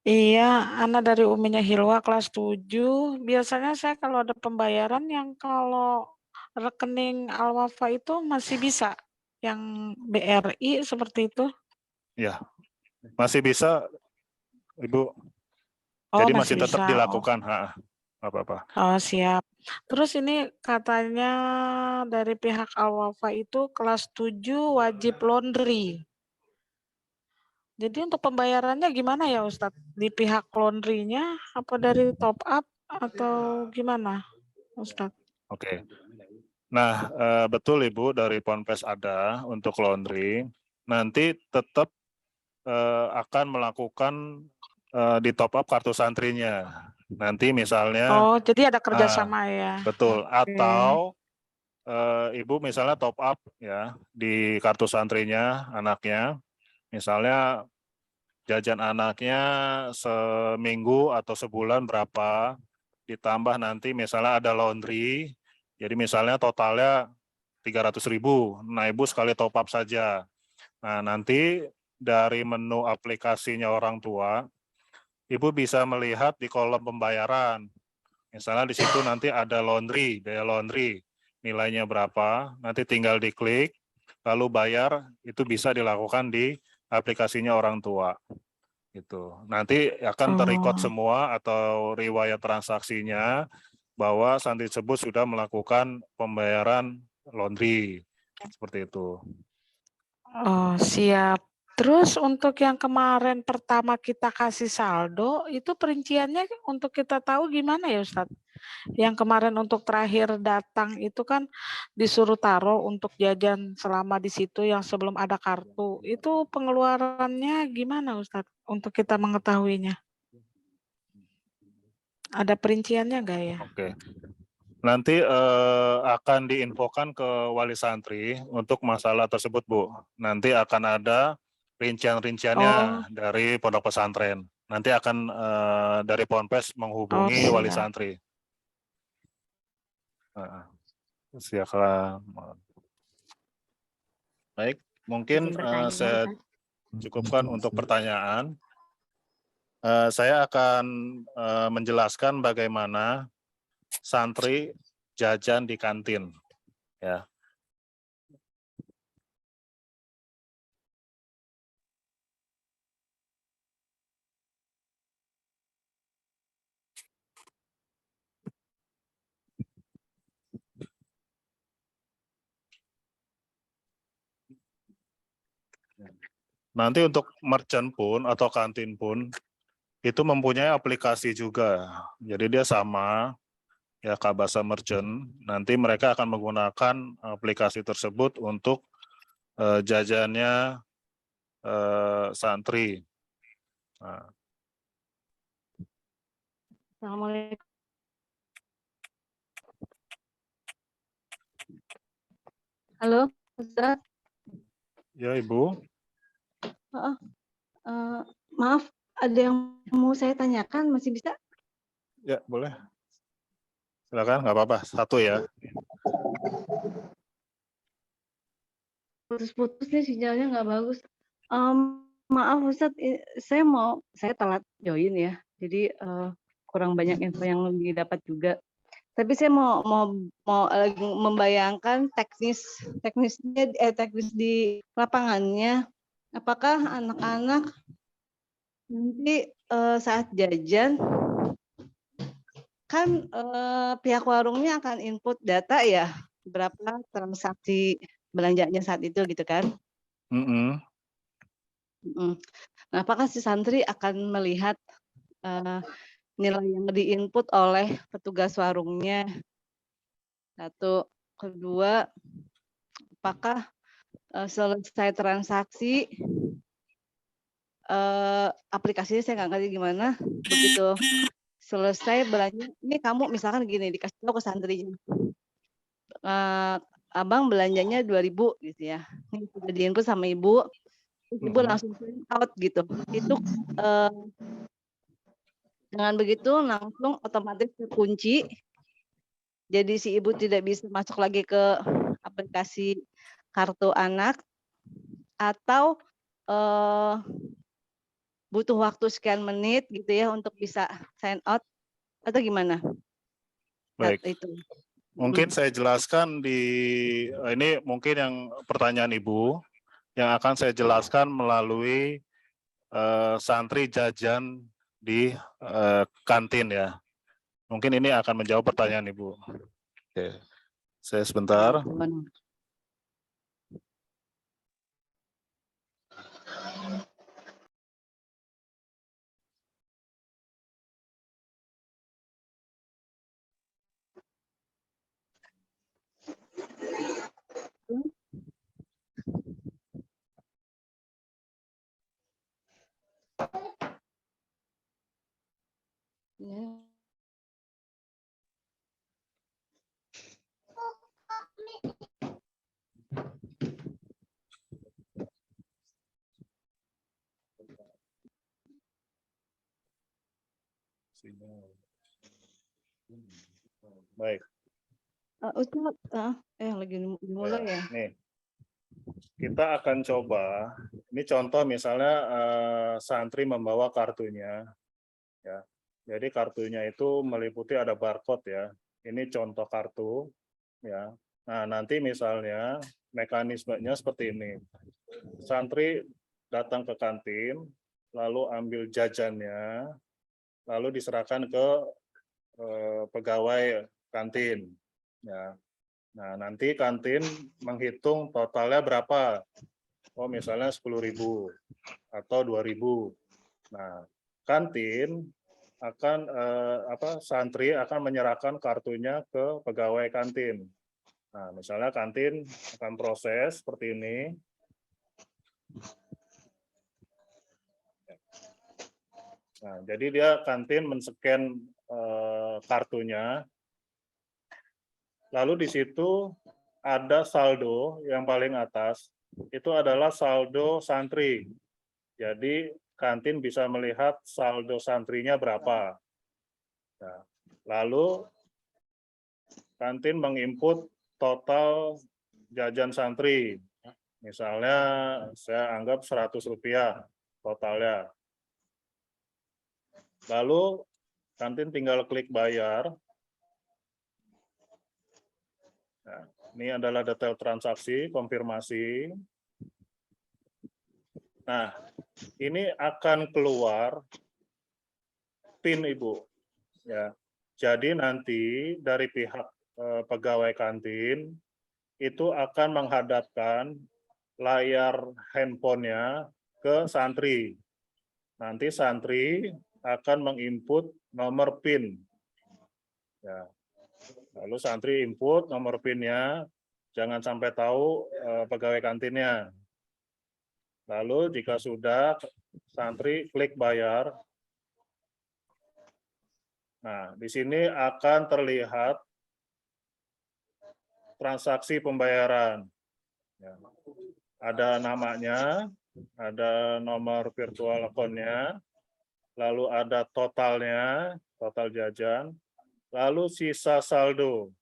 Iya, Ana dari Uminya Hilwa kelas 7. Biasanya saya kalau ada pembayaran yang kalau rekening Al-Wafa itu masih bisa yang BRI seperti itu.
Ya, masih bisa Ibu.
Oh,
Jadi masih
masih
tetap
bisa.
dilakukan. Apa-apa.
Oh, siap. Terus ini katanya dari pihak Al-Wafa itu kelas 7 wajib laundry. Jadi untuk pembayarannya gimana ya Ustadz? Di pihak laundry-nya apa dari top up atau gimana Ustadz?
Oke. Nah, betul Ibu, dari Ponpes ada untuk laundry. Nanti tetap akan melakukan di top up kartu santrinya. Nanti misalnya.
Oh, jadi ada kerjasama ya.
Betul. Atau Ibu misalnya top up ya di kartu santrinya anaknya. Misalnya jajan anaknya seminggu atau sebulan berapa, ditambah nanti misalnya ada laundry, jadi misalnya totalnya 300.000, nah Ibu sekali top up saja. Nah nanti dari menu aplikasinya orang tua, Ibu bisa melihat di kolom pembayaran, misalnya di situ nanti ada laundry, biaya laundry, nilainya berapa, nanti tinggal diklik, lalu bayar, itu bisa dilakukan di aplikasinya orang tua. Gitu. Nanti akan terrecord semua atau riwayat transaksinya bahwa santri tersebut sudah melakukan pembayaran laundry. Seperti itu.
Oh, siap. Terus untuk yang kemarin pertama kita kasih saldo, itu perinciannya untuk kita tahu gimana ya Ustadz? Yang kemarin untuk terakhir datang itu kan disuruh taruh untuk jajan selama di situ yang sebelum ada kartu. Itu pengeluarannya gimana Ustadz untuk kita mengetahuinya? Ada perinciannya nggak ya?
Oke. Nanti akan diinfokan ke wali santri untuk masalah tersebut, Bu. Nanti akan ada rincian-rinciannya dari pondok pesantren. Nanti akan dari Ponpes menghubungi wali santri. Silakan. Baik, mungkin saya cukupkan untuk pertanyaan. Saya akan menjelaskan bagaimana santri jajan di kantin. Ya. Nanti untuk merchant pun atau kantin pun itu mempunyai aplikasi juga. Jadi dia sama ya Kabasa Merchant. Nanti mereka akan menggunakan aplikasi tersebut untuk jajannya santri. Nah.
Assalamualaikum. Halo, Ustaz.
Ya, Ibu.
Maaf, ada yang mau saya tanyakan, masih bisa?
Ya, boleh. Silakan, nggak apa-apa. Satu ya.
Putus-putus nih sinyalnya nggak bagus. Maaf Ustaz, saya telat join ya, jadi kurang banyak info yang didapat juga. Tapi saya mau membayangkan teknis di lapangannya. Apakah anak-anak nanti saat jajan kan pihak warungnya akan input data ya, berapa transaksi belanjanya saat itu gitu kan? Nah, apakah si santri akan melihat nilai yang diinput oleh petugas warungnya? Satu, kedua, apakah selesai transaksi aplikasinya saya nggak ngerti gimana, begitu selesai belanja, ini kamu misalkan gini dikasih tahu ke santrinya, abang belanjanya 2.000 gitu ya, ini sudah diinput sama ibu, ibu langsung print out gitu, itu dengan begitu langsung otomatis terkunci, jadi si ibu tidak bisa masuk lagi ke aplikasi kartu anak, atau butuh waktu sekian menit gitu ya untuk bisa sign out, atau gimana?
Baik.
Itu.
Mungkin saya jelaskan ini mungkin yang pertanyaan Ibu yang akan saya jelaskan melalui santri jajan di kantin ya. Mungkin ini akan menjawab pertanyaan Ibu. Oke. Saya sebentar.
Ya.
Baik.
Ustaz, lagi dimulai ya.
Nih, kita akan coba. Ini contoh misalnya santri membawa kartunya, ya. Jadi kartunya itu meliputi ada barcode ya. Ini contoh kartu, ya. Nah nanti misalnya mekanismenya seperti ini. Santri datang ke kantin, lalu ambil jajannya, lalu diserahkan ke pegawai kantin. Ya. Nah, nanti kantin menghitung totalnya berapa. Oh, misalnya 10.000 atau 2.000. Nah, kantin akan santri akan menyerahkan kartunya ke pegawai kantin. Nah, misalnya kantin akan proses seperti ini. Nah, jadi dia kantin men-scan kartunya. Lalu di situ ada saldo yang paling atas, itu adalah saldo santri. Jadi kantin bisa melihat saldo santrinya berapa. Nah, lalu kantin menginput total jajan santri. Misalnya saya anggap Rp100 totalnya. Lalu kantin tinggal klik bayar. Nah, ini adalah detail transaksi, konfirmasi. Nah, ini akan keluar PIN Ibu. Ya, jadi nanti dari pihak pegawai kantin itu akan menghadapkan layar handphonenya ke santri. Nanti santri akan menginput nomor PIN. Ya. Lalu santri input nomor PIN-nya, jangan sampai tahu pegawai kantinnya. Lalu jika sudah, santri klik bayar. Nah, di sini akan terlihat transaksi pembayaran. Ya. Ada namanya, ada nomor virtual account-nya, lalu ada totalnya, total jajan, lalu sisa saldo.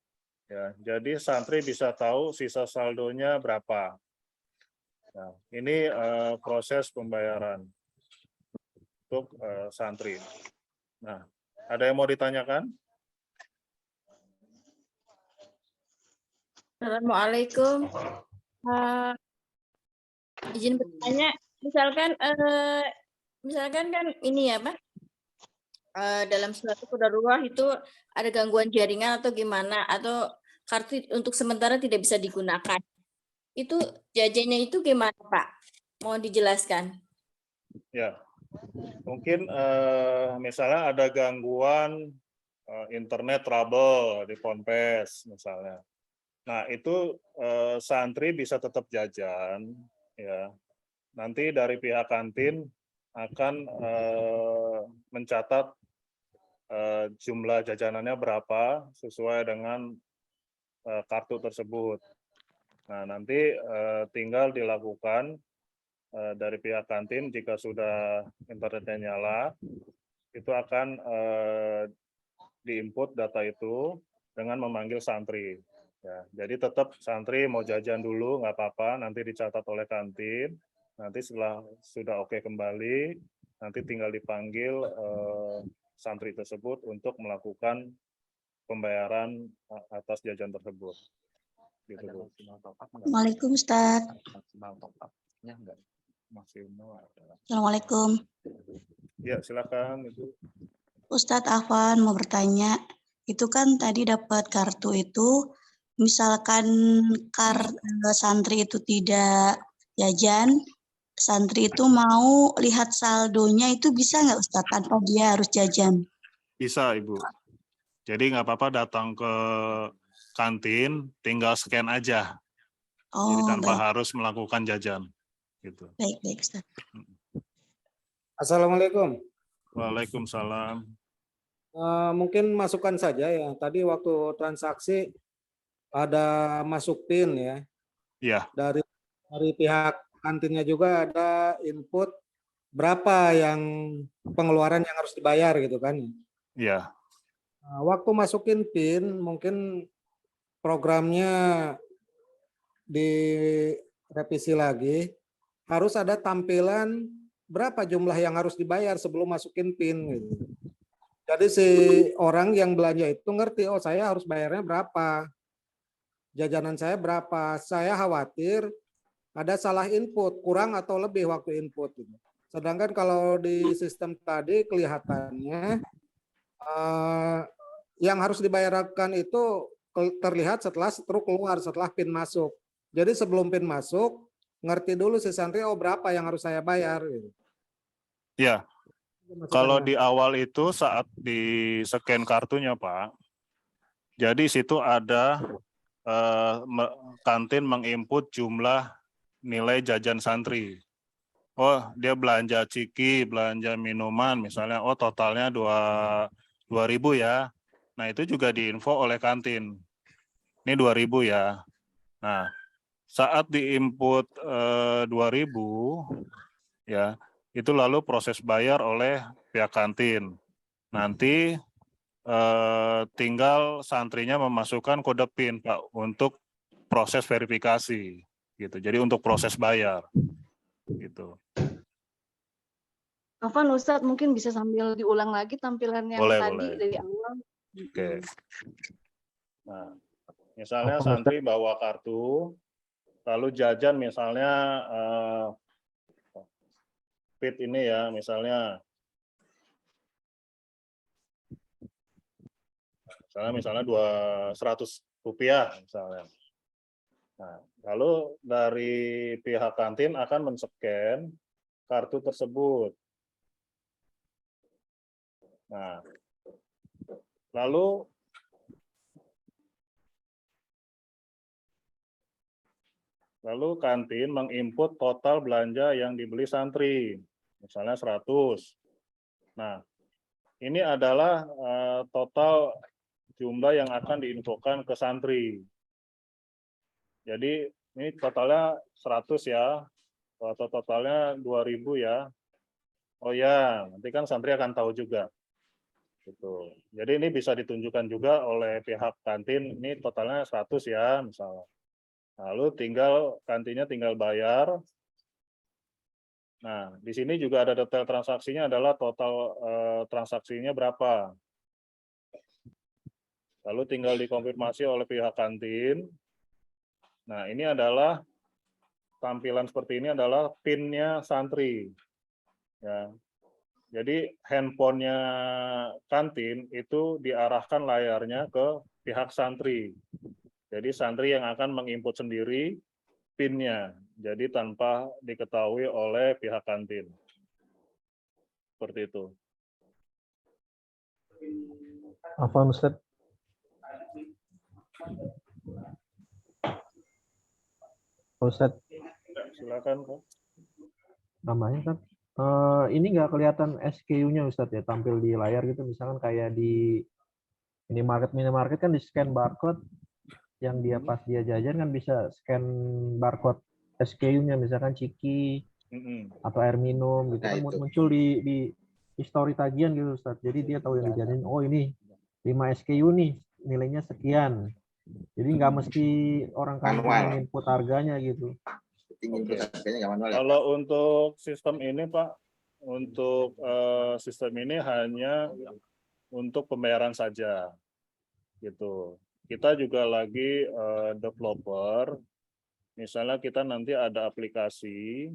Ya, jadi santri bisa tahu sisa saldonya berapa. Nah, ini proses pembayaran untuk santri. Nah, ada yang mau ditanyakan?
Assalamualaikum. Izin bertanya, misalkan kan ini ya, Pak, dalam suatu qadarullah itu ada gangguan jaringan atau gimana, atau kartu untuk sementara tidak bisa digunakan. Itu jajannya itu gimana, Pak? Mohon dijelaskan.
Ya, mungkin misalnya ada gangguan internet trouble di Ponpes misalnya. Nah, itu santri bisa tetap jajan, ya. Nanti dari pihak kantin akan mencatat jumlah jajanannya berapa sesuai dengan kartu tersebut. Nah, nanti tinggal dilakukan dari pihak kantin jika sudah internetnya nyala, itu akan diinput data itu dengan memanggil santri. Ya, jadi tetap santri mau jajan dulu nggak apa-apa, nanti dicatat oleh kantin. Nanti setelah sudah oke kembali, nanti tinggal dipanggil santri tersebut untuk melakukan pembayaran atas jajan tersebut. Gitu, Bu.
Waalaikumsalam, Ustaz. Assalamualaikum.
Ya, silakan itu.
Ustadz Afwan mau bertanya, itu kan tadi dapat kartu itu, misalkan santri itu tidak jajan, santri itu mau lihat saldonya itu bisa nggak Ustadz tanpa dia harus jajan?
Bisa, Ibu. Jadi nggak apa-apa datang ke kantin, tinggal scan aja. Jadi tanpa harus melakukan jajan. Gitu.
Baik, Ustaz.
Assalamualaikum.
Waalaikumsalam.
Mungkin masukan saja ya. Tadi waktu transaksi ada masuk PIN ya.
Iya.
Dari pihak kantinnya juga ada input berapa yang pengeluaran yang harus dibayar gitu kan.
Iya.
Waktu masukin PIN mungkin programnya direvisi lagi, harus ada tampilan berapa jumlah yang harus dibayar sebelum masukin PIN gitu. Jadi si orang yang belanja itu ngerti, oh saya harus bayarnya berapa, jajanan saya berapa. Saya khawatir ada salah input, kurang atau lebih waktu input gitu. Sedangkan kalau di sistem tadi kelihatannya yang harus dibayarkan itu terlihat setelah struk keluar, setelah PIN masuk. Jadi sebelum PIN masuk, ngerti dulu si santri, oh berapa yang harus saya bayar. Gitu.
Ya, kalau di awal itu saat di scan kartunya Pak, jadi situ ada kantin menginput jumlah nilai jajan santri. Oh dia belanja ciki, belanja minuman misalnya, oh totalnya 2.000 ya. Nah itu juga diinfo oleh kantin. Ini 2.000 ya. Nah saat diinput 2.000 ya, itu lalu proses bayar oleh pihak kantin. Nanti tinggal santrinya memasukkan kode PIN Pak untuk proses verifikasi gitu. Jadi untuk proses bayar gitu.
Afwan, Ustadz mungkin bisa sambil diulang lagi tampilan yang
Boleh,
tadi
boleh.
dari awal.
Oke. Nah, misalnya santri bawa kartu, lalu jajan misalnya PIT ini ya, misalnya $200 misalnya. Nah, lalu dari pihak kantin akan men-scan kartu tersebut. Nah, lalu kantin menginput total belanja yang dibeli santri, misalnya 100. Nah, ini adalah total jumlah yang akan diinfokan ke santri. Jadi ini totalnya 100 ya, atau totalnya 2.000 ya. Oh ya, nanti kan santri akan tahu juga. Gitu. Jadi ini bisa ditunjukkan juga oleh pihak kantin, ini totalnya 100 ya misalnya. Lalu kantinnya tinggal bayar. Nah, di sini juga ada detail transaksinya adalah total transaksinya berapa. Lalu tinggal dikonfirmasi oleh pihak kantin. Nah, ini adalah tampilan seperti ini adalah PIN-nya santri. Ya. Jadi handphonenya kantin itu diarahkan layarnya ke pihak santri. Jadi santri yang akan menginput sendiri PIN-nya. Jadi tanpa diketahui oleh pihak kantin. Seperti itu.
Apa Ustaz? Ustaz,
Silakan Pak.
namanya kan ini nggak kelihatan SKU-nya Ustaz ya, tampil di layar gitu, misalkan kayak di minimarket kan di scan barcode, yang dia pas dia jajan kan bisa scan barcode SKU-nya, misalkan ciki atau air minum gitu kan muncul di histori tagihan gitu Ustaz. Jadi dia tahu yang dijajanin, oh ini 5 SKU nih, nilainya sekian. Jadi nggak mesti orang kantin input harganya gitu.
Oke. Kalau untuk sistem ini Pak, untuk sistem ini hanya untuk pembayaran saja, gitu. Kita juga lagi developer, misalnya kita nanti ada aplikasi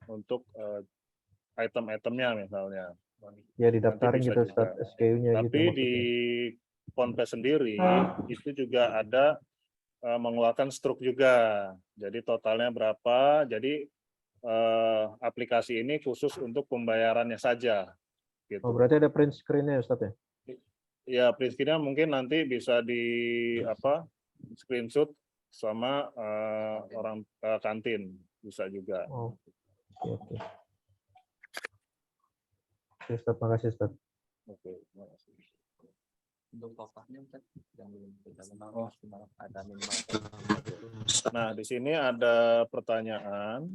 untuk item-itemnya misalnya.
Ya didaftarin gitu Ustaz SKU-nya gitu.
Tapi di Ponpes sendiri itu juga ada mengeluarkan struk juga. Jadi totalnya berapa? Jadi aplikasi ini khusus untuk pembayarannya saja. Gitu.
Oh berarti ada print screen-nya Ustaz ya?
Ya print screen-nya mungkin nanti bisa di screenshot sama orang kantin bisa juga.
Oh, oke. Oke Ustaz, makasih Ustaz.
Oke, terima kasih.
Untuk totalnya yang belum kita ada minimal.
Nah, di sini ada pertanyaan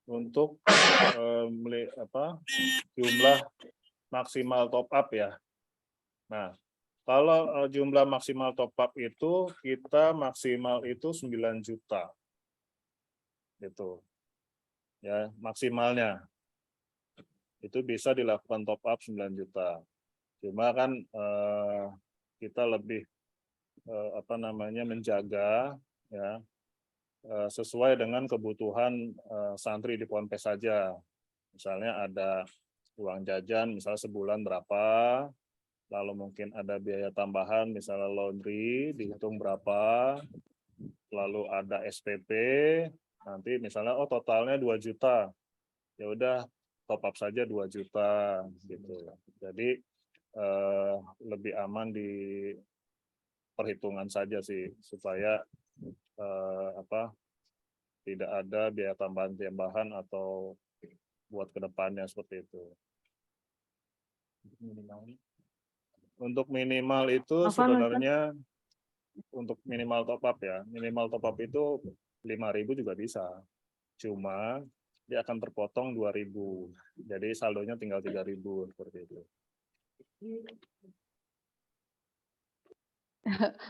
untuk jumlah maksimal top up ya. Nah, kalau jumlah maksimal top up itu kita maksimal itu 9 juta. Gitu. Ya, maksimalnya. Itu bisa dilakukan top up 9 juta. Cuma kan kita lebih menjaga ya sesuai dengan kebutuhan santri di Ponpes saja. Misalnya ada uang jajan misalnya sebulan berapa, lalu mungkin ada biaya tambahan misalnya laundry dihitung berapa, lalu ada SPP nanti misalnya totalnya 2 juta. Ya udah top up saja 2 juta gitu. Jadi lebih aman di perhitungan saja sih supaya tidak ada biaya tambahan atau buat kedepannya seperti itu. Untuk minimal itu sebenarnya untuk minimal top up ya, minimal top up itu 5.000 juga bisa. Cuma dia akan terpotong 2.000. Jadi saldonya tinggal 3.000 seperti itu.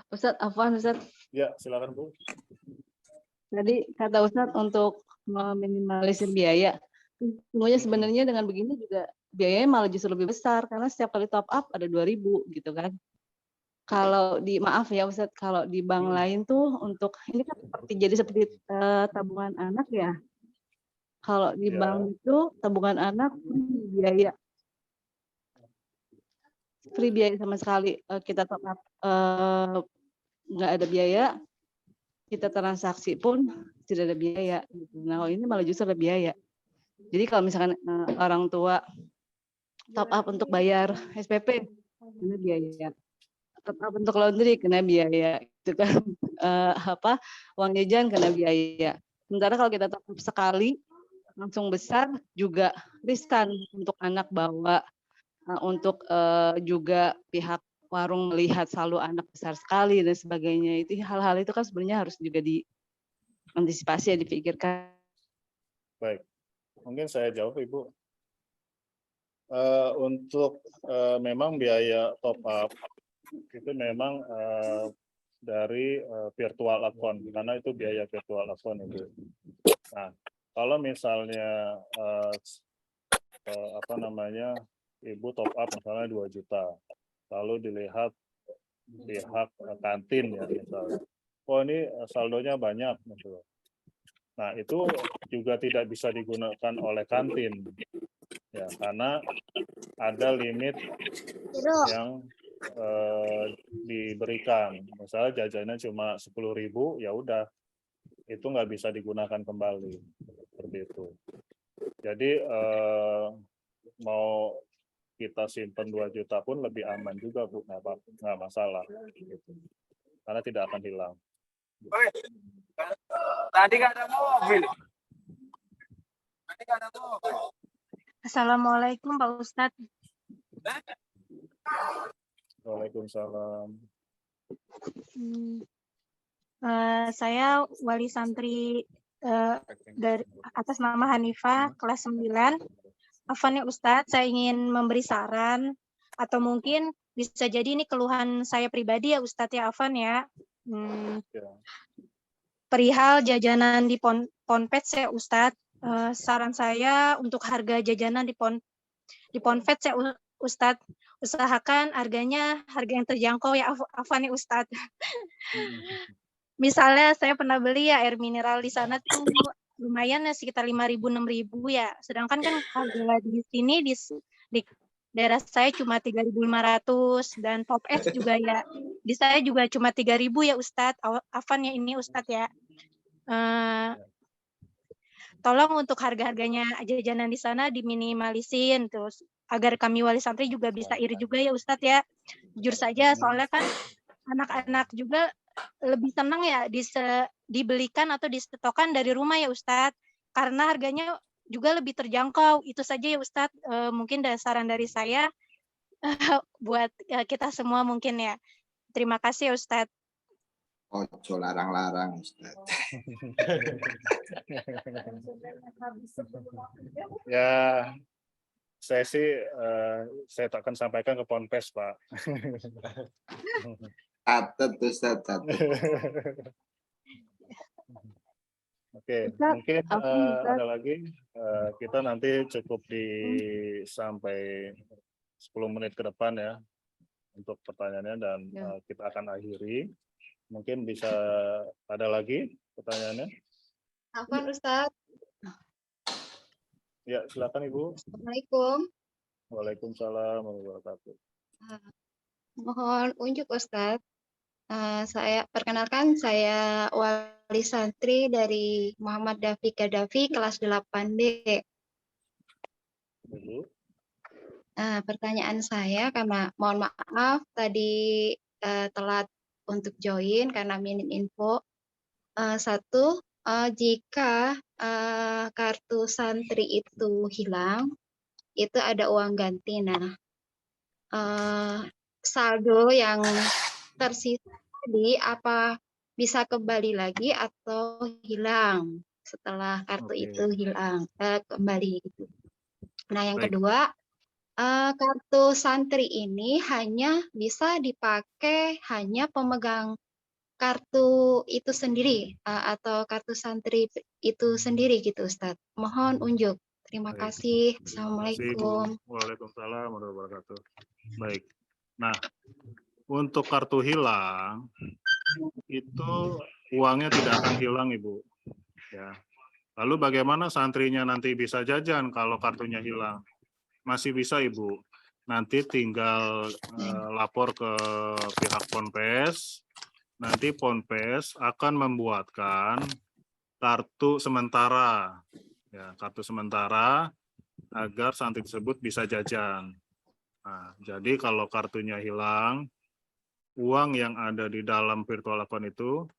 Ustadz, Afwan Ustadz.
Ya, silakan Bu.
Tadi kata Ustadz untuk meminimalisir biaya. Semuanya sebenarnya dengan begini juga biayanya malah justru lebih besar karena setiap kali top up ada 2.000 gitu kan. Kalau maaf ya Ustadz, kalau di bank lain tuh untuk ini kan seperti tabungan anak ya. Kalau di bank itu tabungan anak biaya free biaya sama sekali, kita top up nggak ada biaya, kita transaksi pun tidak ada biaya. Gitu. Nah kalau ini malah justru ada biaya. Jadi kalau misalkan orang tua top up untuk bayar SPP, kena biaya. Top up untuk laundry kena biaya, itu kan uang jajan kena biaya. Sementara kalau kita top up sekali langsung besar juga riskan untuk anak bawa, untuk juga pihak warung melihat saldo anak besar sekali dan sebagainya. Itu hal-hal itu kan sebenarnya harus juga diantisipasi ya, dipikirkan.
Baik, mungkin saya jawab Ibu. Untuk memang biaya top up itu memang dari virtual account, karena itu biaya virtual account itu. Nah, kalau misalnya Ibu top up misalnya 2 juta, lalu dilihat pihak kantin ya misalnya, oh ini saldonya banyak gitu. Nah, itu juga tidak bisa digunakan oleh kantin. Ya, karena ada limit yang diberikan. Misalnya jajannya cuma 10.000, ya udah itu nggak bisa digunakan kembali seperti itu. Jadi mau kita simpan 2 juta pun lebih aman juga Bu, nggak masalah gitu. Karena tidak akan hilang.
Tadi nggak ada mobil.
Assalamualaikum Pak Ustadz.
Waalaikumsalam.
Saya wali santri dari atas nama Hanifah kelas 9. Afwan ya Ustadz, saya ingin memberi saran atau mungkin bisa jadi ini keluhan saya pribadi ya Ustadz ya, Afwan ya. Perihal jajanan di Ponpes ya Ustadz. Saran saya untuk harga jajanan di Ponpes ya Ustadz, usahakan harganya harga yang terjangkau ya Afwan ya Ustadz. Misalnya saya pernah beli ya air mineral di sana tuh lumayan ya sekitar 5.000-6.000 ya. Sedangkan kan harga di sini di daerah saya cuma 3.500 dan Top S juga ya di saya juga cuma 3.000 ya Ustadz. Afwan ya ini Ustadz ya. Tolong untuk harga-harganya jajanan di sana diminimalisin terus agar kami wali santri juga bisa iri juga ya Ustadz ya. Jujur saja soalnya kan anak-anak juga lebih senang ya dibelikan atau disetorkan dari rumah ya Ustadz. Karena harganya juga lebih terjangkau. Itu saja ya Ustadz. Mungkin saran dari saya buat kita semua mungkin ya. Terima kasih ya Ustadz.
Ojo larang-larang Ustaz.
Ya, saya sih saya akan sampaikan ke Ponpes Pak.
Catat Ustaz, catat.
Oke, mungkin ada lagi. Kita nanti cukup sampai 10 menit ke depan ya untuk pertanyaannya dan kita akan akhiri. Mungkin bisa ada lagi pertanyaannya?
Afwan Ustadz.
Ya, silakan Ibu.
Assalamualaikum.
Waalaikumsalam warahmatullahi wabarakatuh.
Mohon unjuk Ustadz. Saya perkenalkan saya wali santri dari Muhammad Dafi Gaddafi kelas 8B.
Ibu.
Pertanyaan saya karena mohon maaf tadi telat untuk join karena minim info. Satu, jika kartu santri itu hilang, itu ada uang ganti. Nah, saldo yang tersisa tadi apa bisa kembali lagi atau hilang setelah kartu itu hilang kembali gitu. Nah, yang kedua, kartu santri ini hanya bisa dipakai hanya pemegang kartu itu sendiri atau kartu santri itu sendiri gitu Ustadz. Mohon unjuk. Terima kasih. Assalamualaikum.
Waalaikumsalam warahmatullahi wabarakatuh. Baik. Nah, untuk kartu hilang itu uangnya tidak akan hilang Ibu. Ya. Lalu bagaimana santrinya nanti bisa jajan kalau kartunya hilang? Masih bisa Ibu, nanti tinggal lapor ke pihak Ponpes, nanti Ponpes akan membuatkan kartu sementara. Ya, kartu sementara agar santri tersebut bisa jajan. Nah, jadi kalau kartunya hilang, uang yang ada di dalam virtual account itu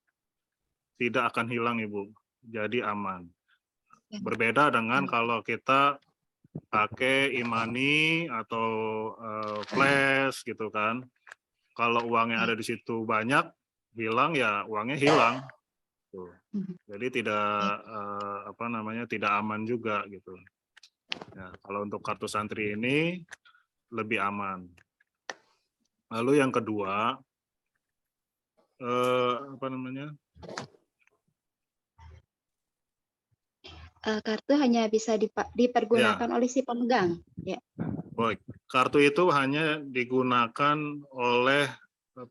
tidak akan hilang, Ibu. Jadi aman. Berbeda dengan kalau kita pakai e-money atau flash gitu kan. Kalau uangnya ada di situ banyak, hilang ya uangnya hilang. Tuh. Jadi tidak tidak aman juga gitu. Ya, kalau untuk kartu santri ini lebih aman. Lalu yang kedua,
kartu hanya bisa dipergunakan oleh si pemegang. Ya.
Baik, kartu itu hanya digunakan oleh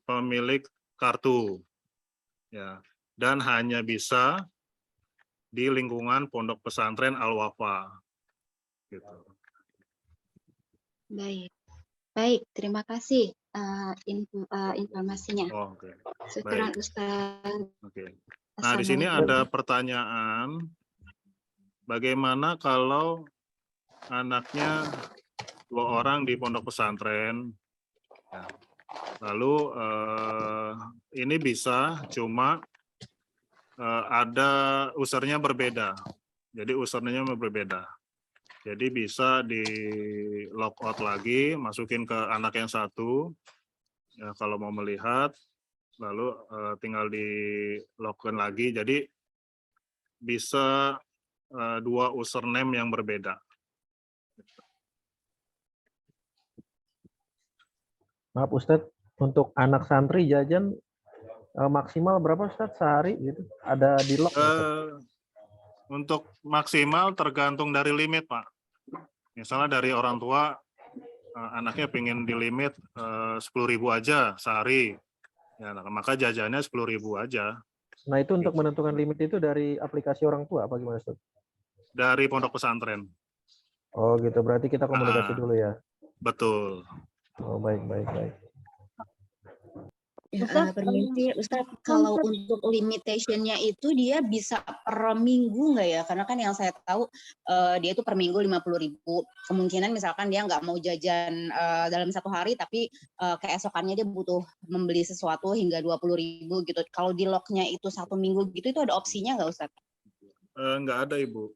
pemilik kartu, ya, dan hanya bisa di lingkungan Pondok Pesantren Al-Wafa. Gitu.
Baik, terima kasih informasinya.
Oh, okay.
Syukran, Ustaz.
Oke. Nah, di sini ada pertanyaan, bagaimana kalau anaknya 2 orang di pondok pesantren, ya. Lalu ini bisa, cuma ada usernya berbeda. Jadi usernya berbeda. Jadi bisa di logout lagi, masukin ke anak yang satu. Ya, kalau mau melihat, lalu tinggal di login lagi. Jadi bisa 2 username yang berbeda.
Maaf Ustadz, untuk anak santri jajan maksimal berapa Ustadz sehari gitu? Ada di log?
Untuk maksimal tergantung dari limit, Pak. Misalnya dari orang tua, anaknya pengen di limit 10.000 aja sehari, ya, maka jajannya 10.000 aja.
Nah itu untuk menentukan limit itu dari aplikasi orang tua apa gimana Ustadz?
Dari pondok pesantren.
Oh gitu, berarti kita komunikasi dulu ya?
Betul.
Oh baik.
Ya, permisi, Ustadz, kalau untuk limitation-nya itu dia bisa per minggu nggak ya? Karena kan yang saya tahu dia itu per minggu 50.000. Kemungkinan misalkan dia nggak mau jajan dalam 1 hari, tapi keesokannya dia butuh membeli sesuatu hingga 20.000 gitu. Kalau di log-nya itu 1 minggu gitu, itu ada opsinya nggak, Ustadz?
Nggak ada, Ibu.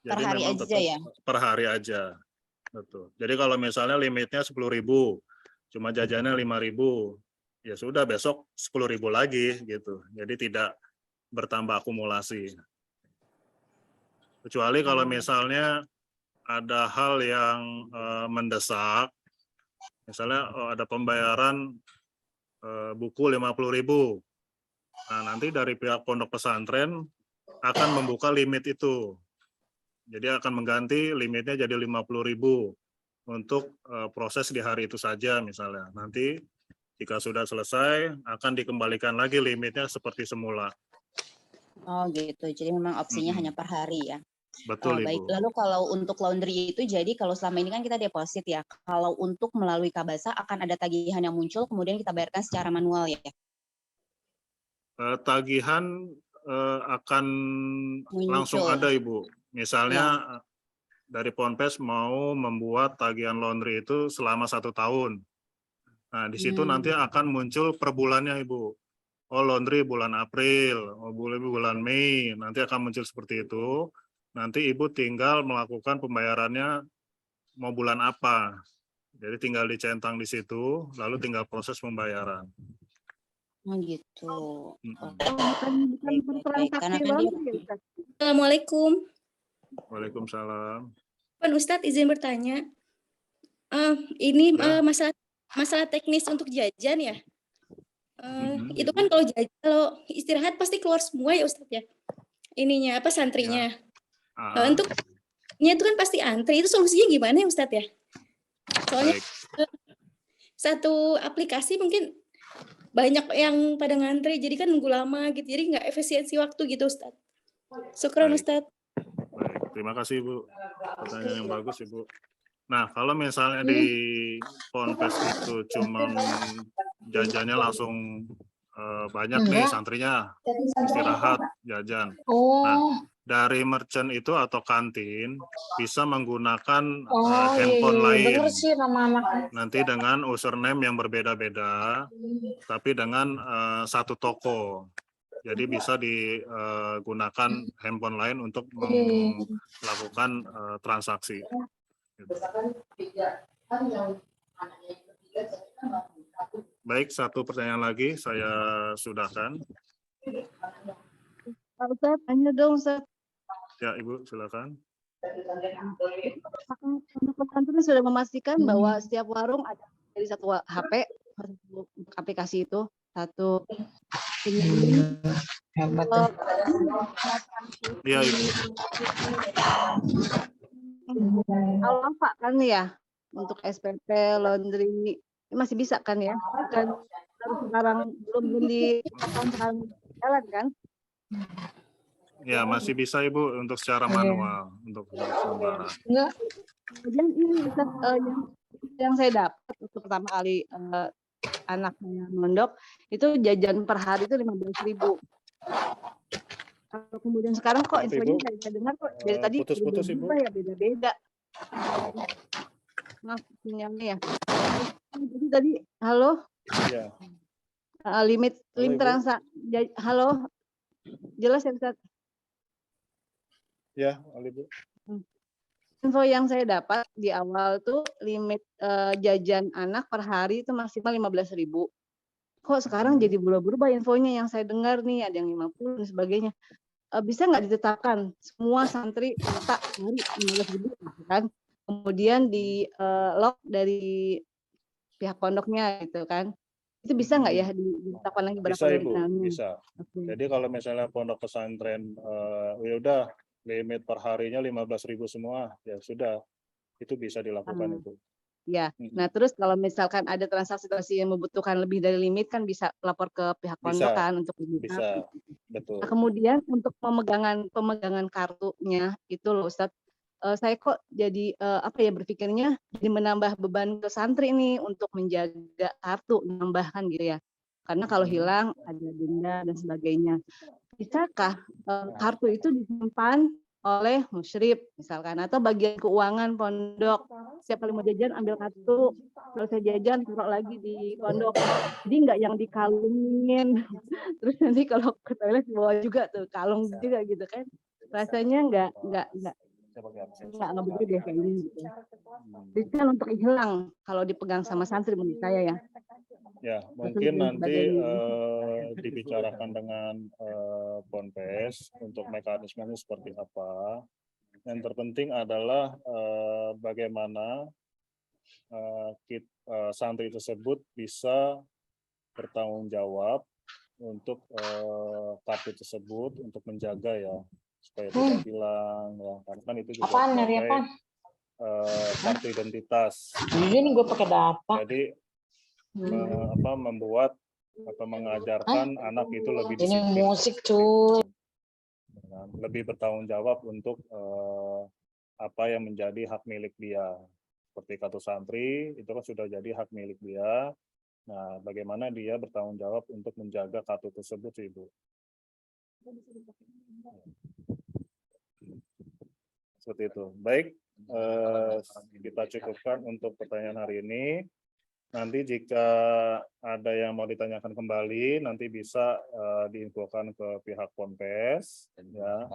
Jadi
per hari
memang
aja ya?
Per hari aja. Betul. Jadi kalau misalnya limitnya 10.000, cuma jajannya 5.000, ya sudah besok 10.000 lagi gitu. Jadi tidak bertambah akumulasi. Kecuali kalau misalnya ada hal yang mendesak, misalnya ada pembayaran buku 50.000. Nah, nanti dari pihak pondok pesantren akan membuka limit itu. Jadi akan mengganti limitnya jadi 50.000 untuk proses di hari itu saja misalnya. Nanti jika sudah selesai, akan dikembalikan lagi limitnya seperti semula.
Oh gitu, jadi memang opsinya hanya per hari ya?
Betul, Ibu.
Baik, lalu kalau untuk laundry itu, jadi kalau selama ini kan kita deposit ya, kalau untuk melalui Kabasa akan ada tagihan yang muncul, kemudian kita bayarkan secara manual ya?
Tagihan akan langsung ada, Ibu. Misalnya dari Ponpes mau membuat tagihan laundry itu selama 1 tahun. Nah, di situ nanti akan muncul per bulannya, Ibu. Oh, laundry bulan April, oh, bulan Mei, nanti akan muncul seperti itu. Nanti Ibu tinggal melakukan pembayarannya mau bulan apa. Jadi tinggal dicentang di situ, lalu tinggal proses pembayaran.
Oh gitu.
Assalamualaikum.
Waalaikumsalam.
Pak Ustadz izin bertanya. Ini masalah teknis untuk jajan ya. Itu kan kalau istirahat pasti keluar semua ya Ustadz ya. Ininya apa santrinya. Untuknya itu kan pasti antri. Itu solusinya gimana ya Ustadz ya? Soalnya satu aplikasi mungkin banyak yang pada ngantri, jadi kan nunggu lama gitu. Jadi nggak efisiensi waktu gitu Ustadz. Syukran Ustadz.
Baik, terima kasih Ibu. Pertanyaan yang bagus Ibu. Nah, kalau misalnya di Ponpes itu cuma jajannya langsung banyak nih santrinya istirahat jajan. Nah,
Oh,
dari merchant itu atau kantin bisa menggunakan
oh
handphone
iya,
lain
denger sih nama anak.
nanti dengan username yang berbeda-beda, tapi dengan satu toko. Jadi bisa digunakan handphone lain untuk melakukan transaksi. Baik, satu pertanyaan lagi saya sudahkan.
Pak Ustadz, tanya dong Ustadz.
Ya, Ibu, silakan.
Pondok pesantren sudah memastikan bahwa setiap warung ada dari satu HP, satu aplikasi itu, satu
Iya, Ibu.
Al-Wafa kan ya, untuk SPP, laundry, masih bisa kan ya? Kan sekarang belum di sekarang jalan kan?
Ya, masih bisa Ibu untuk secara manual untuk sementara.
Enggak. Kemudian ini yang saya dapat untuk pertama kali anaknya mondok itu jajan per hari itu 15.000. Kemudian sekarang kok infonya saya dengar kok dari tadi
putus-putus Ibu.
Ya beda-beda. Maaf sinyalnya ya. Jadi tadi halo.
Ya.
Limit transaksi. Halo. Jelas ya Ustaz?
Ya, Ibu.
Info yang saya dapat di awal tuh limit jajan anak per hari itu maksimal 15.000. Kok sekarang jadi berubah-ubah infonya yang saya dengar nih ada yang 50 dan sebagainya. Bisa nggak ditetapkan semua santri minta hari 15.000 kan? Kemudian di lock dari pihak pondoknya gitu kan? Itu bisa nggak ya ditetapkan lagi berapa
Bisa Ibu,
nominalnya?
bisa. Jadi kalau misalnya pondok pesantren ya udah limit per harinya 15.000 semua, ya sudah itu bisa dilakukan itu.
Ya, nah terus kalau misalkan ada transaksi yang membutuhkan lebih dari limit kan bisa lapor ke pihak pondok
Bisa,
kan untuk diminta.
bisa, betul.
Nah, kemudian untuk pemegangan kartunya itu loh Ustadz, saya kok jadi berpikirnya jadi menambah beban ke santri nih untuk menjaga kartu, menambahkan gitu ya. Karena kalau hilang ada denda dan sebagainya. Bisakah kartu itu disimpan oleh musyrif misalkan atau bagian keuangan pondok, setiap kali mau jajan ambil kartu, selesai jajan taruh lagi di pondok, jadi nggak yang dikalungin terus nanti kalau ke toilet dibawa juga tuh kalung juga gitu kan, rasanya nggak begitu deh kayaknya gitu. Riskan untuk hilang kalau dipegang sama santri menurut saya ya.
Ya, mungkin nanti dibicarakan dengan Ponpes untuk mekanismenya seperti apa. Yang terpenting adalah bagaimana santri tersebut bisa bertanggung jawab untuk kartu tersebut untuk menjaga ya supaya tidak hilang ya, karena kan itu juga sebagai kartu identitas.
Ini gue pakai data.
Jadi membuat atau mengajarkan anak itu lebih disiplin.
Ini musik cuy.
Lebih bertanggung jawab untuk apa yang menjadi hak milik dia. Seperti kartu santri itu kan sudah jadi hak milik dia. Nah, bagaimana dia bertanggung jawab untuk menjaga kartu tersebut, Ibu? Seperti itu. Baik, kita cukupkan untuk pertanyaan hari ini. Nanti jika ada yang mau ditanyakan kembali, nanti bisa diinfokan ke pihak Ponpes, ya,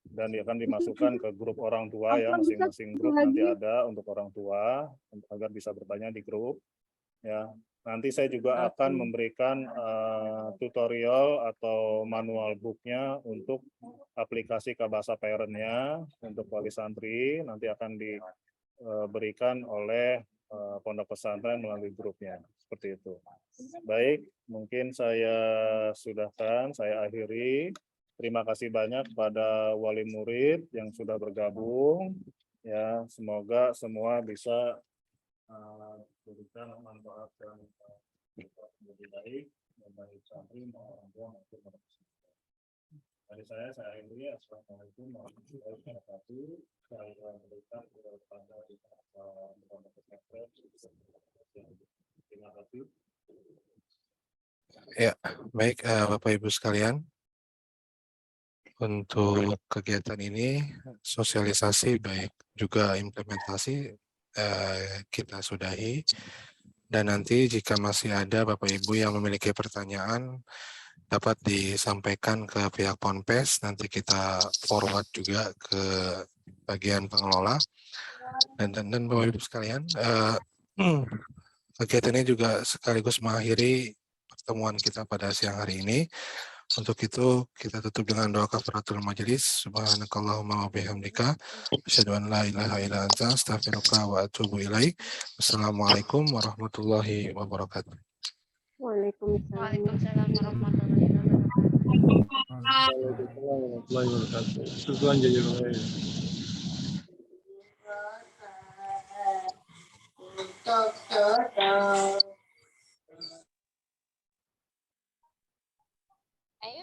dan akan dimasukkan ke grup orang tua ya, masing-masing grup nanti ada untuk orang tua agar bisa bertanya di grup, ya. Nanti saya juga akan memberikan tutorial atau manual booknya untuk aplikasi Kabasa Parent-nya untuk wali santri, nanti akan diberikan oleh pondok pesantren melalui grupnya, seperti itu. Baik, mungkin saya sudahkan, saya akhiri. Terima kasih banyak kepada wali murid yang sudah bergabung. Ya, semoga semua bisa berikan manfaat yang lebih baik bagi santri maupun orang tua maupun pondok pesantren. Dari saya akhiri. Assalamualaikum warahmatullahi wabarakatuh. Saya berikan kepada pondok pesantren. Terima kasih.
Ya, baik Bapak Ibu sekalian. Untuk kegiatan ini, sosialisasi baik juga implementasi kita sudahi. Dan nanti jika masih ada Bapak Ibu yang memiliki pertanyaan, dapat disampaikan ke pihak Ponpes, nanti kita forward juga ke bagian pengelola. Dan Bapak Ibu sekalian, kegiatan ini juga sekaligus mengakhiri pertemuan kita pada siang hari ini. Untuk itu kita tutup dengan doa kafaratul majelis. Subhanakallahumma wa bihamdika asyhadu an la ilaha illa anta astaghfiruka wa atubu ilaik. Wassalamualaikum warahmatullahi wabarakatuh.
Waalaikumsalam warahmatullahi wabarakatuh.